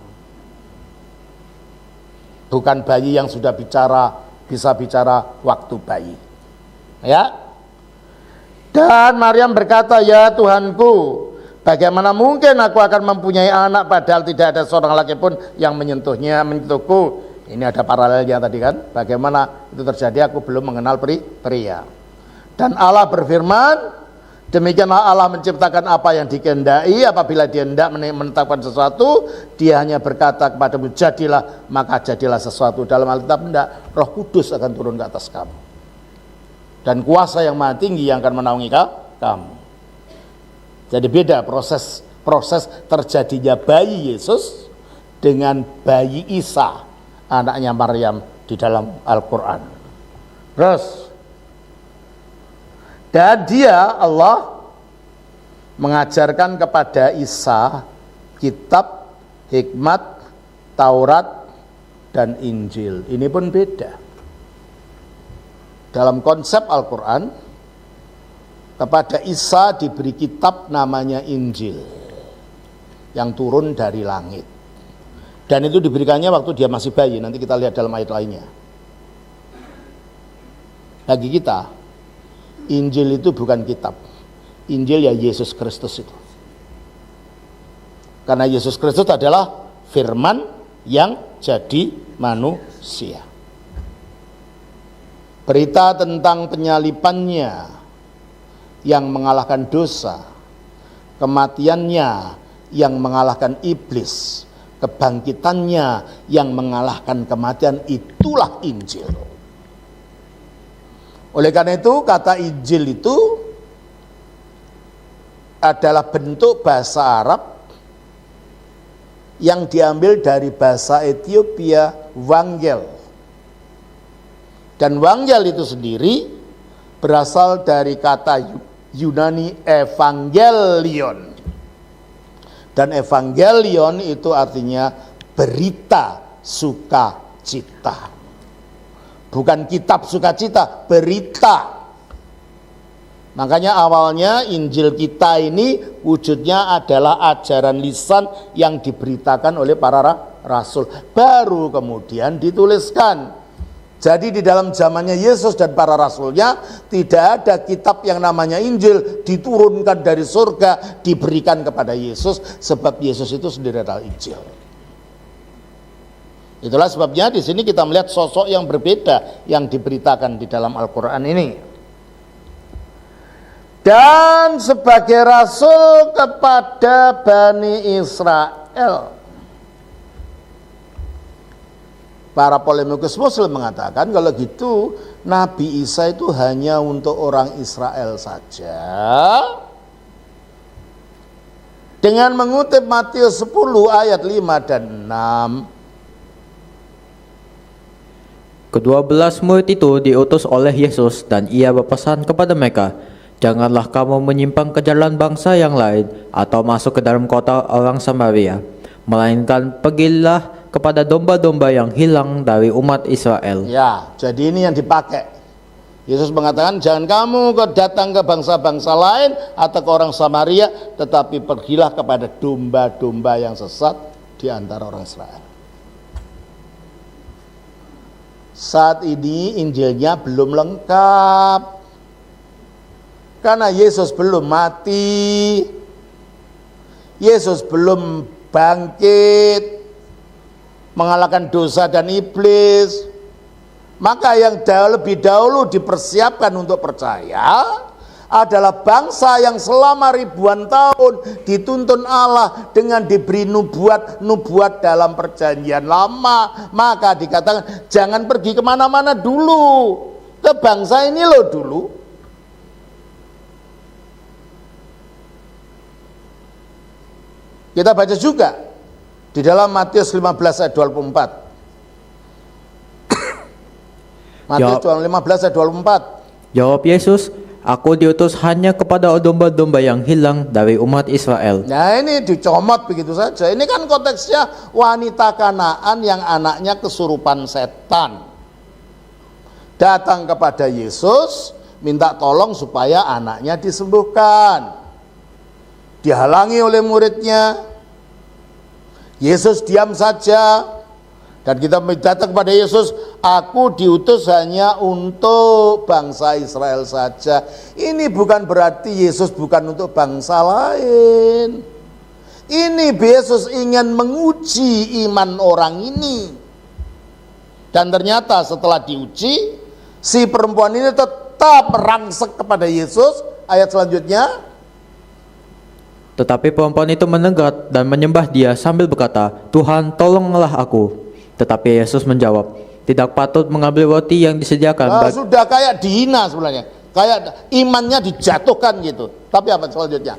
bukan bayi yang sudah bisa bicara waktu bayi. Ya. Dan Maryam berkata, "Ya Tuhanku, bagaimana mungkin aku akan mempunyai anak padahal tidak ada seorang laki pun yang menyentuhku?" Ini ada paralelnya tadi kan, bagaimana itu terjadi, aku belum mengenal pria. Dan Allah berfirman, demikianlah Allah menciptakan apa yang dikehendaki, apabila dia hendak menetapkan sesuatu, dia hanya berkata kepadamu, jadilah, maka jadilah sesuatu. Dalam Alkitab tidak, Roh Kudus akan turun ke atas kamu, dan kuasa yang maha tinggi yang akan menaungi kamu. Jadi beda proses terjadinya bayi Yesus dengan bayi Isa, anaknya Maryam di dalam Al-Quran. Terus, dan dia Allah mengajarkan kepada Isa kitab, hikmat, Taurat, dan Injil. Ini pun beda. Dalam konsep Al-Quran, kepada Isa diberi kitab namanya Injil yang turun dari langit. Dan itu diberikannya waktu dia masih bayi. Nanti kita lihat dalam ayat lainnya. Bagi kita, Injil itu bukan kitab. Injil ya Yesus Kristus itu. Karena Yesus Kristus adalah firman yang jadi manusia. Berita tentang penyalipannya yang mengalahkan dosa, kematiannya yang mengalahkan iblis, kebangkitannya yang mengalahkan kematian, itulah Injil. Oleh karena itu kata Injil itu adalah bentuk bahasa Arab yang diambil dari bahasa Ethiopia, Wangel. Dan Wangel itu sendiri berasal dari kata Yunani evangelion. Dan evangelion itu artinya berita sukacita. Bukan kitab sukacita, berita. Makanya awalnya Injil kita ini wujudnya adalah ajaran lisan yang diberitakan oleh para rasul. Baru kemudian dituliskan. Jadi di dalam zamannya Yesus dan para rasulnya tidak ada kitab yang namanya Injil diturunkan dari surga diberikan kepada Yesus, sebab Yesus itu sendiri adalah Injil. Itulah sebabnya di sini kita melihat sosok yang berbeda yang diberitakan di dalam Al-Quran ini. Dan sebagai rasul kepada Bani Israel, para polemikus Muslim mengatakan kalau gitu Nabi Isa itu hanya untuk orang Israel saja. Dengan mengutip Matius 10 ayat 5 dan 6. Kedua-belas murid itu diutus oleh Yesus dan ia berpesan kepada mereka, janganlah kamu menyimpang ke jalan bangsa yang lain atau masuk ke dalam kota orang Samaria, melainkan pergilah kepada domba-domba yang hilang dari umat Israel. Ya, jadi ini yang dipakai. Yesus mengatakan jangan kamu datang ke bangsa-bangsa lain atau ke orang Samaria, tetapi pergilah kepada domba-domba yang sesat di antara orang Israel. Saat ini Injilnya belum lengkap karena Yesus belum mati, Yesus belum bangkit mengalahkan dosa dan iblis. Maka yang lebih dahulu dipersiapkan untuk percaya adalah bangsa yang selama ribuan tahun dituntun Allah dengan diberi nubuat dalam perjanjian lama. Maka dikatakan jangan pergi kemana-mana dulu, ke bangsa ini loh dulu. Kita baca juga di dalam Matius 15 ayat 24. Matius 15 ayat 24. Jawab Yesus, aku diutus hanya kepada domba-domba yang hilang dari umat Israel. Nah ini dicomot begitu saja. Ini kan konteksnya wanita Kanaan yang anaknya kesurupan setan. Datang kepada Yesus, minta tolong supaya anaknya disembuhkan. Dihalangi oleh muridnya. Yesus diam saja. Dan kita datang kepada Yesus, aku diutus hanya untuk bangsa Israel saja. Ini bukan berarti Yesus bukan untuk bangsa lain. Ini Yesus ingin menguji iman orang ini. Dan ternyata setelah diuji, si perempuan ini tetap merangsek kepada Yesus. Ayat selanjutnya. Tetapi perempuan itu menegak dan menyembah dia sambil berkata, Tuhan tolonglah aku. Tetapi Yesus menjawab, tidak patut mengambil roti yang disediakan. Sudah kayak dihina sebenarnya, kayak imannya dijatuhkan gitu. Tapi apa selanjutnya?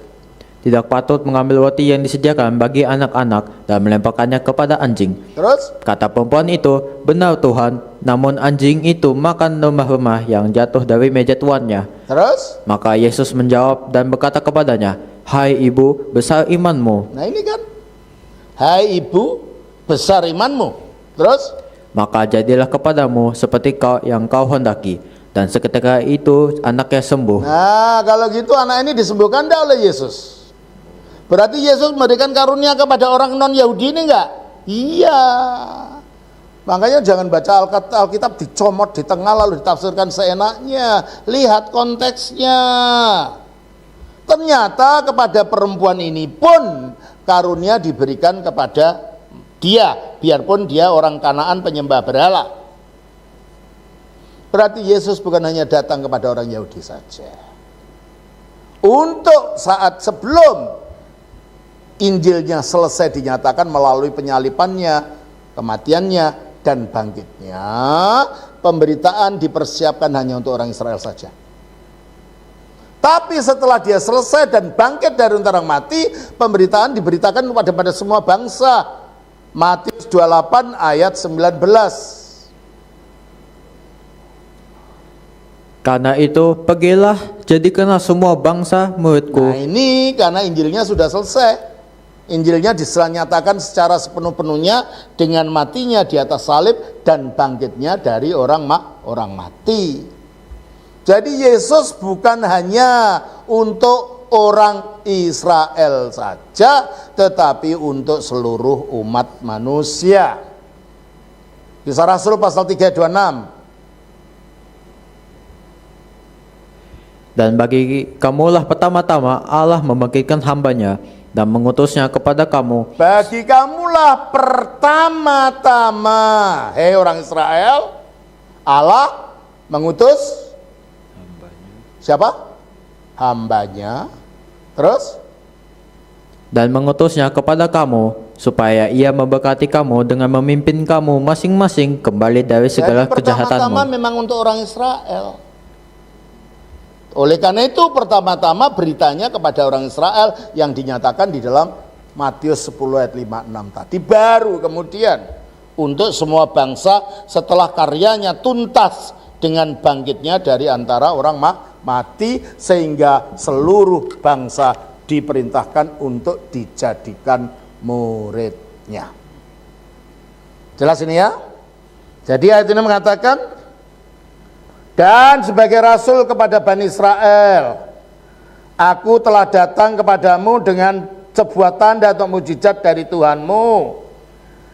Tidak patut mengambil roti yang disediakan bagi anak-anak dan melemparkannya kepada anjing. Terus? Kata perempuan itu, benar Tuhan, namun anjing itu makan remah-remah yang jatuh dari meja tuannya. Terus? Maka Yesus menjawab dan berkata kepadanya, hai ibu, besar imanmu. Nah ini kan, hai ibu, besar imanmu. Terus? Maka jadilah kepadamu seperti yang kau hendaki. Dan seketika itu anaknya sembuh. Nah kalau gitu anak ini disembuhkan dah oleh Yesus. Berarti Yesus memberikan karunia kepada orang non-Yahudi ini enggak? Iya. Makanya jangan baca Alkitab dicomot di tengah lalu ditafsirkan seenaknya. Lihat konteksnya. Ternyata kepada perempuan ini pun karunia diberikan kepada dia, biarpun dia orang Kanaan penyembah berhala. Berarti Yesus bukan hanya datang kepada orang Yahudi saja. Untuk saat sebelum Injilnya selesai dinyatakan melalui penyalipannya, kematiannya, dan bangkitnya, pemberitaan dipersiapkan hanya untuk orang Israel saja. Tapi setelah dia selesai dan bangkit dari antara orang mati, pemberitaan diberitakan kepada semua bangsa. Matius 28 ayat 19. Karena itu pergilah, jadikanlah semua bangsa muridku. Nah ini karena Injilnya sudah selesai. Injilnya dinyatakan secara sepenuh-penuhnya dengan matinya di atas salib dan bangkitnya dari orang mati. Jadi Yesus bukan hanya untuk orang Israel saja, tetapi untuk seluruh umat manusia. Kisah Rasul pasal 3:26. Dan bagi kamulah pertama-tama Allah membangkitkan hambanya dan mengutusnya kepada kamu. Bagi kamulah pertama-tama, hei orang Israel, Allah mengutus siapa? Hambanya. Terus? Dan mengutusnya kepada kamu, supaya ia memberkati kamu dengan memimpin kamu masing-masing kembali dari segala Jadi pertama-tama kejahatanmu. memang untuk orang Israel. Oleh karena itu pertama-tama beritanya kepada orang Israel yang dinyatakan di dalam Matius 10 ayat 5-6 tadi. Baru kemudian untuk semua bangsa setelah karyanya tuntas dengan bangkitnya dari antara orang mati, sehingga seluruh bangsa diperintahkan untuk dijadikan muridnya. Jelas ini ya? Jadi ayat ini mengatakan, dan sebagai rasul kepada Bani Israel, aku telah datang kepadamu dengan sebuah tanda atau mujizat dari Tuhanmu,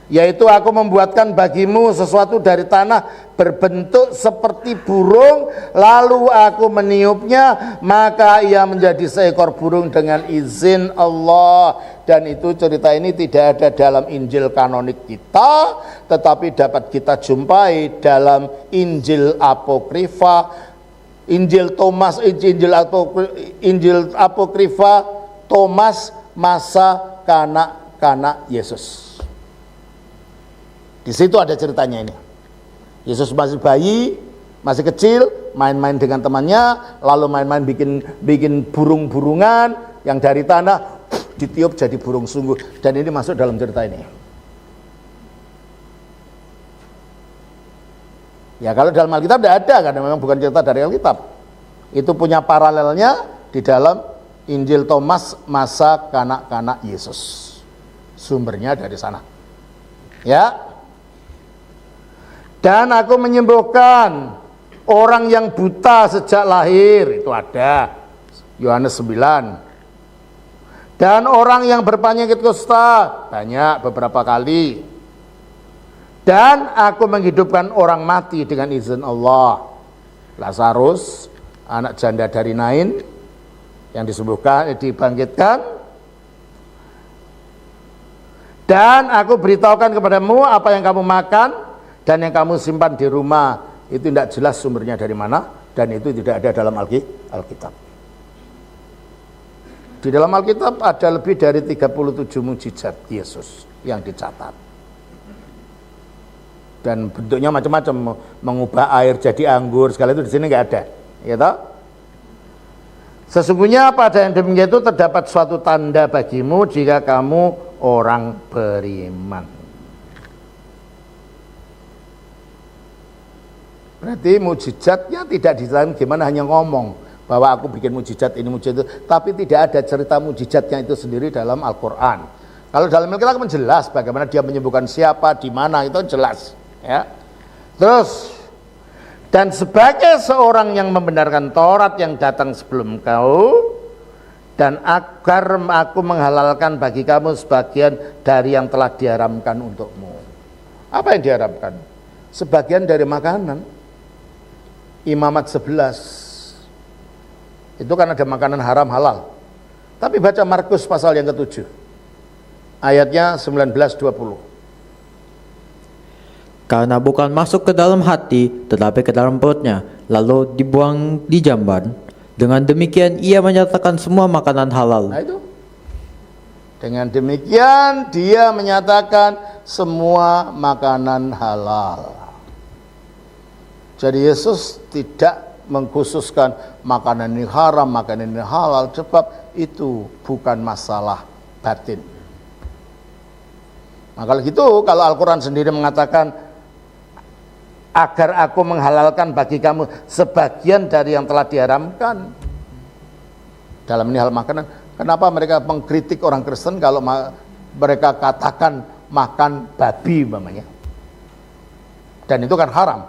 yaitu aku membuatkan bagimu sesuatu dari tanah berbentuk seperti burung, lalu aku meniupnya, maka ia menjadi seekor burung dengan izin Allah. Dan itu cerita ini tidak ada dalam Injil kanonik kita, tetapi dapat kita jumpai dalam Injil Apokrifa, Injil Thomas, Injil Apokrifa Thomas masa kanak-kanak Yesus. Di situ ada ceritanya ini. Yesus masih bayi, masih kecil, main-main dengan temannya, lalu main-main bikin burung-burungan yang dari tanah ditiup jadi burung sungguh, dan ini masuk dalam cerita ini. Ya kalau dalam Alkitab tidak ada, karena memang bukan cerita dari Alkitab. Itu punya paralelnya di dalam Injil Thomas masa kanak-kanak Yesus. Sumbernya dari sana. Ya. Dan aku menyembuhkan orang yang buta sejak lahir, itu ada Yohanes 9. Dan orang yang berpenyakit kusta, banyak, beberapa kali. Dan aku menghidupkan orang mati dengan izin Allah. Lazarus, anak janda dari Nain, yang disembuhkan, dibangkitkan. Dan aku beritahukan kepadamu apa yang kamu makan dan yang kamu simpan di rumah. Itu tidak jelas sumbernya dari mana, dan itu tidak ada dalam Alkitab. Di dalam Alkitab ada lebih dari 37 mujizat Yesus yang dicatat. Dan bentuknya macam-macam, mengubah air jadi anggur, segala itu di sini nggak ada. Ya toh? Sesungguhnya pada yang demikian itu terdapat suatu tanda bagimu jika kamu orang beriman. Berarti mujizatnya tidak dijelaskan gimana, hanya ngomong bahwa aku bikin mujizat ini, mujizat itu, tapi tidak ada cerita mujizatnya itu sendiri dalam Al-Quran. Kalau dalam Alkitab kan jelas bagaimana dia menyembuhkan siapa, di mana, itu jelas. Ya. Terus, dan sebagai seorang yang membenarkan Taurat yang datang sebelum kau, dan agar aku menghalalkan bagi kamu sebagian dari yang telah diharamkan untukmu. Apa yang diharamkan? Sebagian dari makanan. Imamat 11 itu kan ada makanan haram halal. Tapi baca Markus pasal yang ke-7 ayatnya 19-20. Karena bukan masuk ke dalam hati, tetapi ke dalam perutnya, lalu dibuang di jamban. Dengan demikian ia menyatakan semua makanan halal. Nah itu. Dengan demikian dia menyatakan semua makanan halal. Jadi Yesus tidak mengkhususkan makanan ini haram, makanan ini halal, sebab itu bukan masalah batin. Nah kalau gitu, kalau Al-Quran sendiri mengatakan agar aku menghalalkan bagi kamu sebagian dari yang telah diharamkan dalam ini hal makanan, kenapa mereka mengkritik orang Kristen kalau mereka katakan makan babi umpamanya. Dan itu kan haram.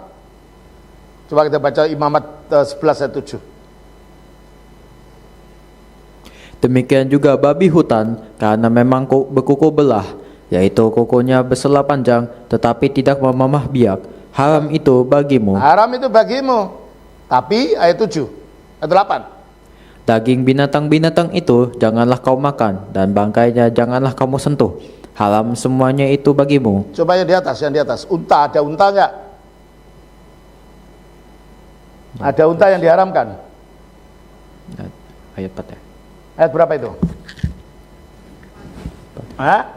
Coba kita baca Imamat 11 ayat 7. Demikian juga babi hutan, karena memang berkuku belah, yaitu kukunya bersela panjang, tetapi tidak memamah biak. Haram itu bagimu. Haram itu bagimu. Tapi ayat 7, ayat 8. Daging binatang-binatang itu janganlah kau makan, dan bangkainya janganlah kamu sentuh. Haram semuanya itu bagimu. Coba yang di atas. Unta, ada unta enggak? Ada unta yang diharamkan. Ayat 4 ya. Ayat berapa itu? Hah?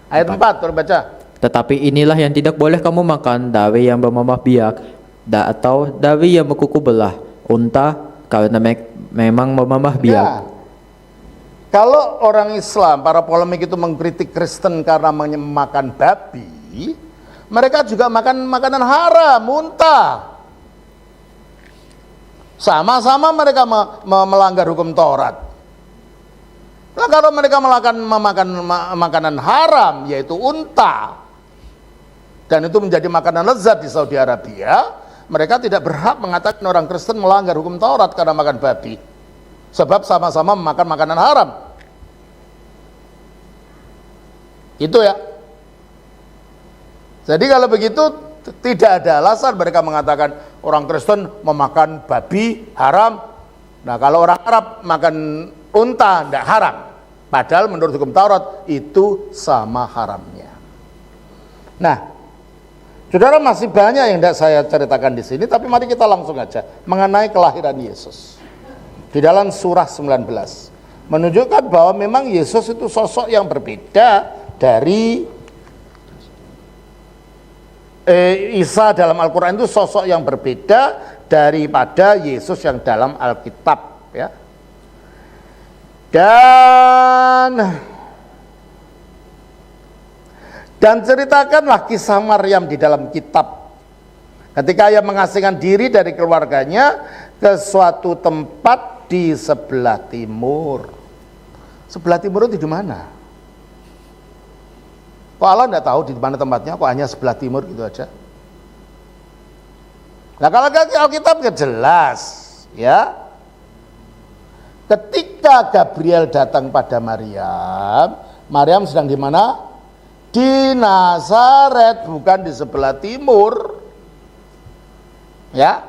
Ayat 4, tolong baca. Tetapi inilah yang tidak boleh kamu makan, dari yang bermamah biak, atau dari yang berkuku belah, unta, karena memang memamah biak. Ya. Kalau orang Islam, para polemik itu mengkritik Kristen karena makan babi, mereka juga makan makanan haram, unta. Sama-sama mereka melanggar hukum Taurat. Nah, kalau mereka memakan makanan haram, yaitu unta, dan itu menjadi makanan lezat di Saudi Arabia, mereka tidak berhak mengatakan orang Kristen melanggar hukum Taurat karena makan babi. Sebab sama-sama memakan makanan haram. Itu ya. Jadi kalau begitu tidak ada alasan mereka mengatakan orang Kristen memakan babi haram. Nah, kalau orang Arab makan unta tidak haram. Padahal menurut hukum Taurat itu sama haramnya. Nah, saudara, masih banyak yang tidak saya ceritakan di sini, tapi mari kita langsung aja mengenai kelahiran Yesus. Di dalam surah 19 menunjukkan bahwa memang Yesus itu sosok yang berbeda dari Isa dalam Al-Quran, itu sosok yang berbeda daripada Yesus yang dalam Alkitab, ya. Dan ceritakanlah kisah Maryam di dalam kitab, ketika ia mengasingkan diri dari keluarganya ke suatu tempat di sebelah timur. Sebelah timur itu di mana? Kok Allah tidak tahu di mana tempatnya? Kok hanya sebelah timur gitu aja? Nah, kalau Alkitab jelas, ya. Ketika Gabriel datang pada Maryam, Maryam sedang di mana? Di Nazaret, bukan di sebelah timur. Ya.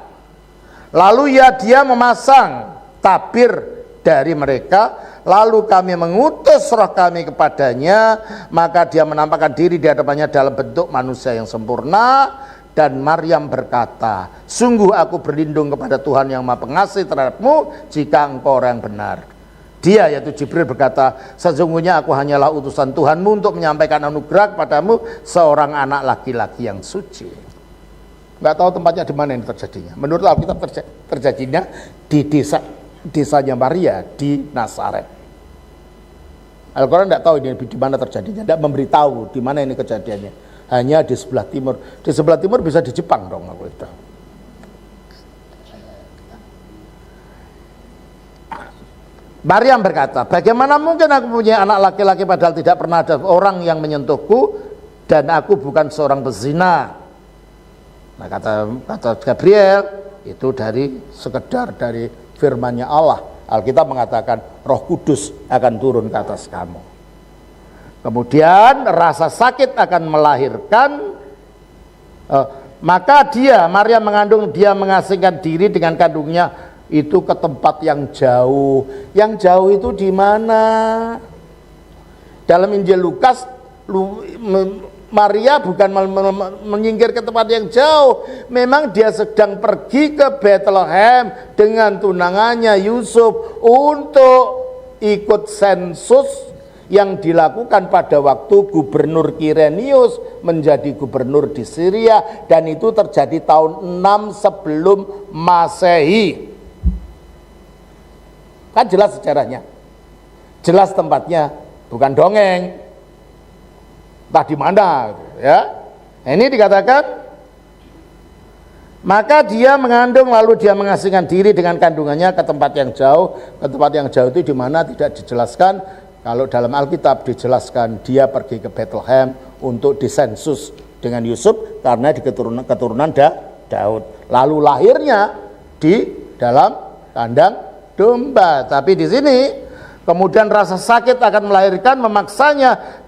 Lalu dia memasang tabir dari mereka, lalu kami mengutus roh kami kepadanya, maka dia menampakkan diri di hadapannya dalam bentuk manusia yang sempurna. Dan Maryam berkata, sungguh aku berlindung kepada Tuhan yang Maha Pengasih terhadapmu jika engkau orang yang benar. Dia, yaitu Jibril, berkata, sesungguhnya aku hanyalah utusan Tuhanmu untuk menyampaikan anugerah kepadamu, seorang anak laki-laki yang suci. Nggak tahu tempatnya di mana ini terjadinya. Menurut Alkitab terjadinya di desanya Maria di Nazaret. Al-Quran tidak tahu ini di mana terjadinya, tidak memberitahu di mana ini kejadiannya. Hanya di sebelah timur. Di sebelah timur bisa di Jepang dong, aku itu. Maryam berkata, bagaimana mungkin aku punya anak laki-laki padahal tidak pernah ada orang yang menyentuhku dan aku bukan seorang pezina. Nah, kata Gabriel itu sekedar dari firman-Nya Allah. Alkitab mengatakan Roh Kudus akan turun ke atas kamu. Kemudian rasa sakit akan melahirkan, maka Maryam mengandung, dia mengasingkan diri dengan kandungnya itu ke tempat yang jauh. Yang jauh itu di mana? Dalam Injil Lukas, Maria bukan menyingkir ke tempat yang jauh. Memang dia sedang pergi ke Bethlehem dengan tunangannya Yusuf untuk ikut sensus yang dilakukan pada waktu Gubernur Kirenius menjadi gubernur di Syria, dan itu terjadi tahun 6 sebelum Masehi. Kan jelas sejarahnya, jelas tempatnya, bukan dongeng. Entah di mana, ya. Ini dikatakan, maka dia mengandung lalu dia mengasingkan diri dengan kandungannya ke tempat yang jauh. Ke tempat yang jauh itu di mana tidak dijelaskan. Kalau dalam Alkitab dijelaskan dia pergi ke Bethlehem untuk disensus dengan Yusuf karena di keturunan Daud. Lalu lahirnya di dalam kandang domba. Tapi di sini kemudian rasa sakit akan melahirkan memaksanya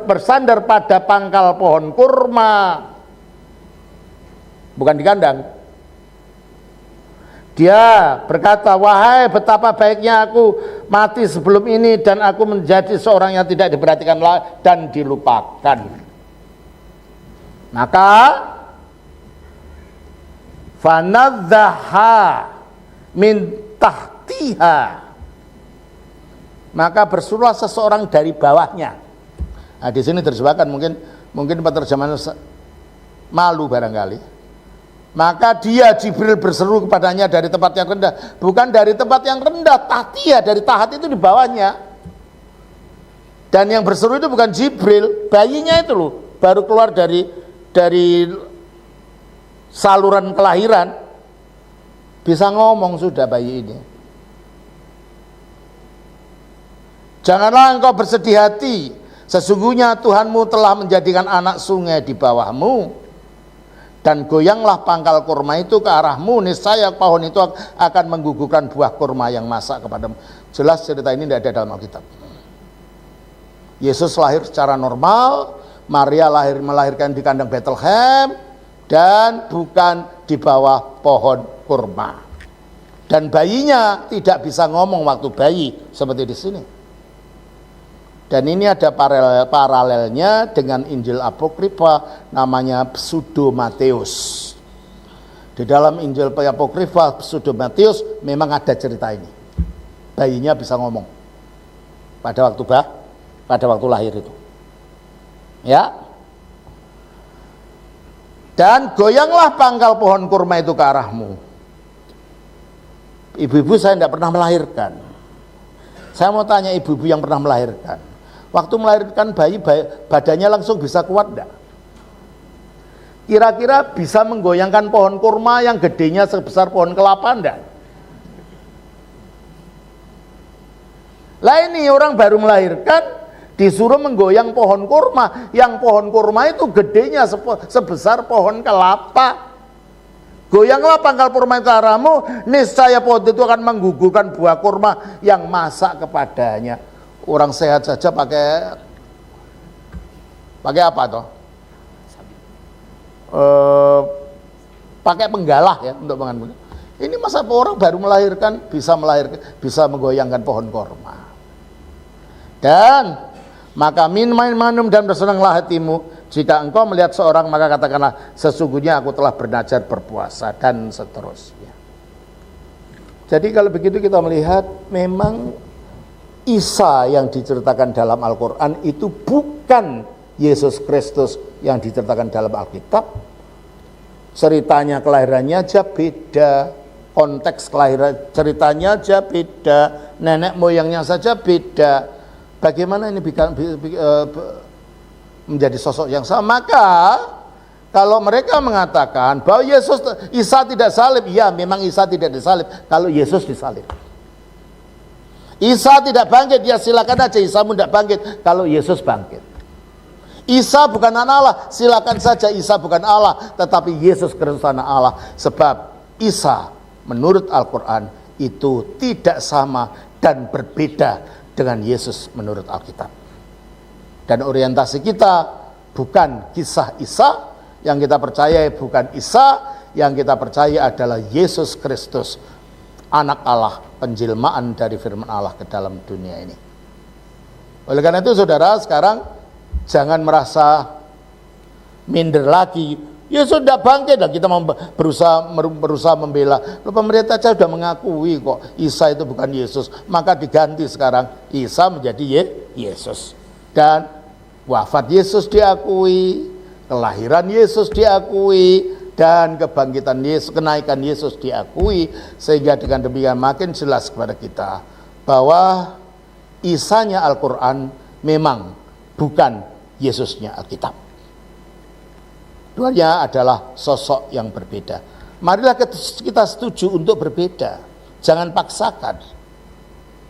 bersandar pada pangkal pohon kurma. Bukan di kandang. Dia berkata, wahai betapa baiknya aku mati sebelum ini dan aku menjadi seorang yang tidak diperhatikan dan dilupakan. Maka fanadzaha min tahtiha, maka bersuruhlah seseorang dari bawahnya. Nah, di sini terjemahkan mungkin penerjemahan malu barangkali. Maka dia Jibril berseru kepadanya dari tempat yang rendah, bukan dari tempat yang rendah, tahtiha, dari tahat itu di bawahnya. Dan yang berseru itu bukan Jibril, bayinya itu loh, baru keluar dari saluran kelahiran, bisa ngomong sudah bayi ini. Janganlah engkau bersedih hati, sesungguhnya Tuhanmu telah menjadikan anak sungai di bawahmu. Dan goyanglah pangkal kurma itu ke arahmu, niscaya pohon itu akan menggugurkan buah kurma yang masak kepadamu. Jelas cerita ini tidak ada dalam Alkitab. Yesus lahir secara normal, Maria melahirkan di kandang Bethlehem, dan bukan di bawah pohon kurma. Dan bayinya tidak bisa ngomong waktu bayi, seperti di sini. Dan ini ada paralelnya dengan Injil Apokrifa namanya Pseudo Matius. Di dalam Injil Apokrifa Pseudo Matius memang ada cerita ini. Bayinya bisa ngomong pada waktu lahir itu. Ya. Dan goyanglah pangkal pohon kurma itu ke arahmu. Ibu-ibu, saya tidak pernah melahirkan. Saya mau tanya ibu-ibu yang pernah melahirkan. Waktu melahirkan bayi badannya langsung bisa kuat enggak? Kira-kira bisa menggoyangkan pohon kurma yang gedenya sebesar pohon kelapa enggak? Lah ini orang baru melahirkan disuruh menggoyang pohon kurma, yang pohon kurma itu gedenya sebesar pohon kelapa. Goyanglah pangkal kurma itu arahmu, niscaya pohon itu akan menggugurkan buah kurma yang masak kepadanya. Orang sehat saja pakai apa toh? Pakai penggalah ya untuk mengambil. Ini masa orang baru melahirkan bisa menggoyangkan pohon kurma. Dan maka minum dan bersenanglah hatimu. Jika engkau melihat seorang, maka katakanlah, sesungguhnya aku telah bernazar berpuasa, dan seterusnya. Jadi kalau begitu kita melihat memang Isa yang diceritakan dalam Al-Quran itu bukan Yesus Kristus yang diceritakan dalam Alkitab. Ceritanya kelahirannya aja beda, konteks kelahiran ceritanya aja beda, nenek moyangnya saja beda. Bagaimana ini menjadi sosok yang sama? Maka kalau mereka mengatakan bahwa Isa tidak salib, ya memang Isa tidak disalib kalau Yesus disalib. Isa tidak bangkit, ya silakan aja Isamu tidak bangkit kalau Yesus bangkit. Isa bukan anak Allah, silakan saja Isa bukan Allah, tetapi Yesus Kristus anak Allah. Sebab Isa menurut Al-Quran itu tidak sama dan berbeda dengan Yesus menurut Alkitab. Dan orientasi kita bukan kisah Isa, yang kita percaya bukan Isa, yang kita percaya adalah Yesus Kristus, anak Allah, penjelmaan dari firman Allah ke dalam dunia ini. Oleh karena itu saudara, sekarang jangan merasa minder lagi. Ya sudah bangkit, dan kita berusaha membela. Lalu pemerintah saja sudah mengakui kok Isa itu bukan Yesus, maka diganti sekarang Isa menjadi Yesus. Dan wafat Yesus diakui, kelahiran Yesus diakui, dan kebangkitan Yesus, kenaikan Yesus diakui, sehingga dengan demikian makin jelas kepada kita bahwa Isanya Al-Quran memang bukan Yesusnya Alkitab. Duanya adalah sosok yang berbeda. Marilah kita setuju untuk berbeda, jangan paksakan.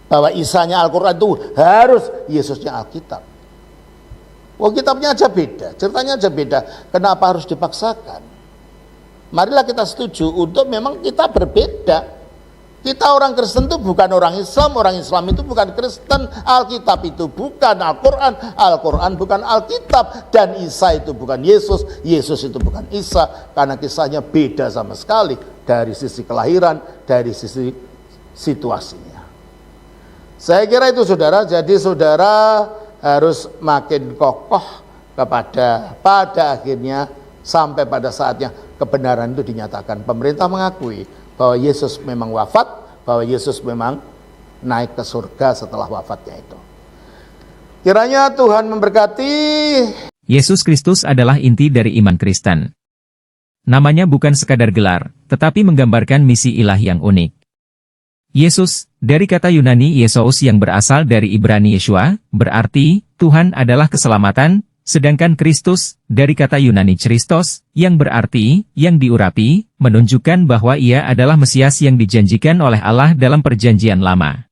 bahwa Isanya Al-Quran itu harus, Yesusnya Alkitab. Oh, kitabnya aja beda, ceritanya aja beda. Kenapa harus dipaksakan? Marilah kita setuju untuk memang kita berbeda. Kita orang Kristen itu bukan orang Islam itu bukan Kristen, Alkitab itu bukan Al-Quran, Al-Quran bukan Alkitab, dan Isa itu bukan Yesus, Yesus itu bukan Isa, karena kisahnya beda sama sekali dari sisi kelahiran, dari sisi situasinya. Saya kira itu saudara, jadi saudara harus makin kokoh pada akhirnya sampai pada saatnya kebenaran itu dinyatakan. Pemerintah mengakui bahwa Yesus memang wafat, bahwa Yesus memang naik ke surga setelah wafatnya itu. Kiranya Tuhan memberkati. Yesus Kristus adalah inti dari iman Kristen. Namanya bukan sekadar gelar, tetapi menggambarkan misi ilahi yang unik. Yesus, dari kata Yunani Yesus yang berasal dari Ibrani Yeshua, berarti Tuhan adalah keselamatan, sedangkan Kristus, dari kata Yunani Christos, yang berarti, yang diurapi, menunjukkan bahwa ia adalah Mesias yang dijanjikan oleh Allah dalam perjanjian lama.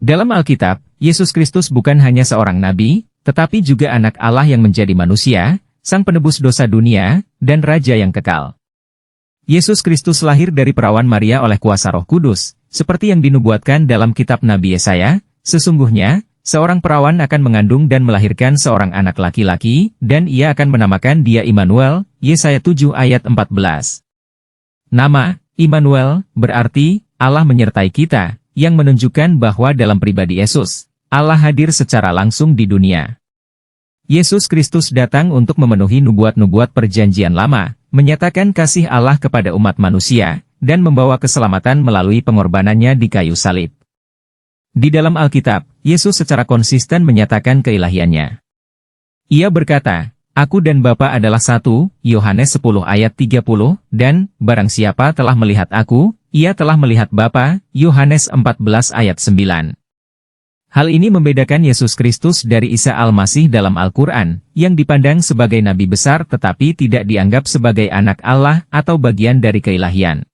Dalam Alkitab, Yesus Kristus bukan hanya seorang nabi, tetapi juga anak Allah yang menjadi manusia, sang penebus dosa dunia, dan Raja yang kekal. Yesus Kristus lahir dari perawan Maria oleh kuasa Roh Kudus, seperti yang dinubuatkan dalam kitab Nabi Yesaya, sesungguhnya, seorang perawan akan mengandung dan melahirkan seorang anak laki-laki, dan ia akan menamakan dia Immanuel, Yesaya 7 ayat 14. Nama, Immanuel, berarti, Allah menyertai kita, yang menunjukkan bahwa dalam pribadi Yesus, Allah hadir secara langsung di dunia. Yesus Kristus datang untuk memenuhi nubuat-nubuat perjanjian lama, menyatakan kasih Allah kepada umat manusia, dan membawa keselamatan melalui pengorbanannya di kayu salib. Di dalam Alkitab, Yesus secara konsisten menyatakan keilahiannya. Ia berkata, Aku dan Bapa adalah satu, Yohanes 10 ayat 30, dan, barang siapa telah melihat aku, ia telah melihat Bapa, Yohanes 14 ayat 9. Hal ini membedakan Yesus Kristus dari Isa Al-Masih dalam Al-Quran, yang dipandang sebagai nabi besar tetapi tidak dianggap sebagai anak Allah atau bagian dari keilahian.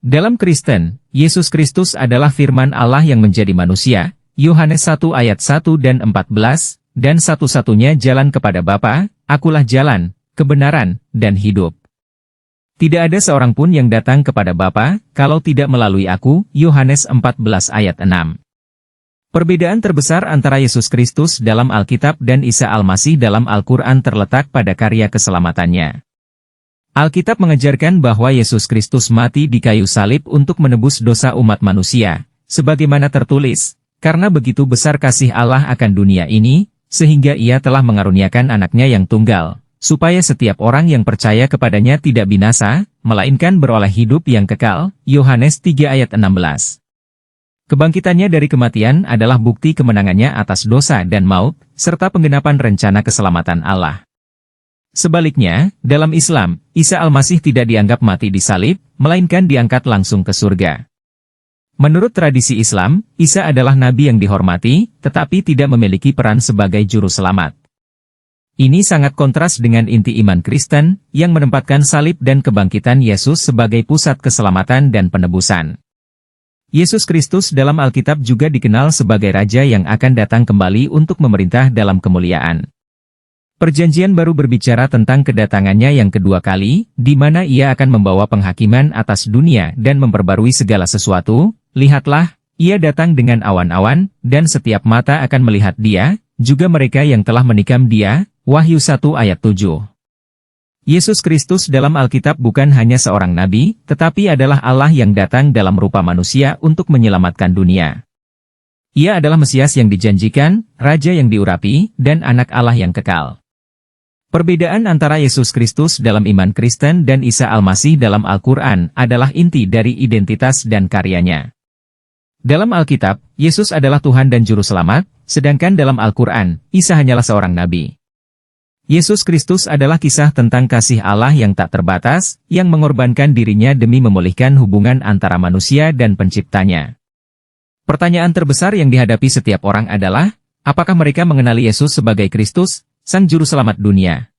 Dalam Kristen, Yesus Kristus adalah firman Allah yang menjadi manusia, Yohanes 1 ayat 1 dan 14, dan satu-satunya jalan kepada Bapa, akulah jalan, kebenaran, dan hidup. Tidak ada seorang pun yang datang kepada Bapa, kalau tidak melalui aku, Yohanes 14 ayat 6. Perbedaan terbesar antara Yesus Kristus dalam Alkitab dan Isa Al-Masih dalam Al-Quran terletak pada karya keselamatannya. Alkitab mengajarkan bahwa Yesus Kristus mati di kayu salib untuk menebus dosa umat manusia, sebagaimana tertulis, karena begitu besar kasih Allah akan dunia ini, sehingga ia telah mengaruniakan anaknya yang tunggal, supaya setiap orang yang percaya kepadanya tidak binasa, melainkan beroleh hidup yang kekal, Yohanes 3 ayat 16. Kebangkitannya dari kematian adalah bukti kemenangannya atas dosa dan maut, serta penggenapan rencana keselamatan Allah. Sebaliknya, dalam Islam, Isa Al-Masih tidak dianggap mati di salib, melainkan diangkat langsung ke surga. Menurut tradisi Islam, Isa adalah nabi yang dihormati, tetapi tidak memiliki peran sebagai juru selamat. Ini sangat kontras dengan inti iman Kristen, yang menempatkan salib dan kebangkitan Yesus sebagai pusat keselamatan dan penebusan. Yesus Kristus dalam Alkitab juga dikenal sebagai Raja yang akan datang kembali untuk memerintah dalam kemuliaan. Perjanjian Baru berbicara tentang kedatangannya yang kedua kali, di mana ia akan membawa penghakiman atas dunia dan memperbarui segala sesuatu. Lihatlah, ia datang dengan awan-awan, dan setiap mata akan melihat dia, juga mereka yang telah menikam dia. Wahyu 1 ayat 7. Yesus Kristus dalam Alkitab bukan hanya seorang nabi, tetapi adalah Allah yang datang dalam rupa manusia untuk menyelamatkan dunia. Ia adalah Mesias yang dijanjikan, Raja yang diurapi, dan anak Allah yang kekal. Perbedaan antara Yesus Kristus dalam iman Kristen dan Isa Al-Masih dalam Al-Quran adalah inti dari identitas dan karyanya. Dalam Alkitab, Yesus adalah Tuhan dan Juru Selamat, sedangkan dalam Al-Quran, Isa hanyalah seorang nabi. Yesus Kristus adalah kisah tentang kasih Allah yang tak terbatas, yang mengorbankan dirinya demi memulihkan hubungan antara manusia dan penciptanya. Pertanyaan terbesar yang dihadapi setiap orang adalah, apakah mereka mengenali Yesus sebagai Kristus, Sang Juru Selamat dunia?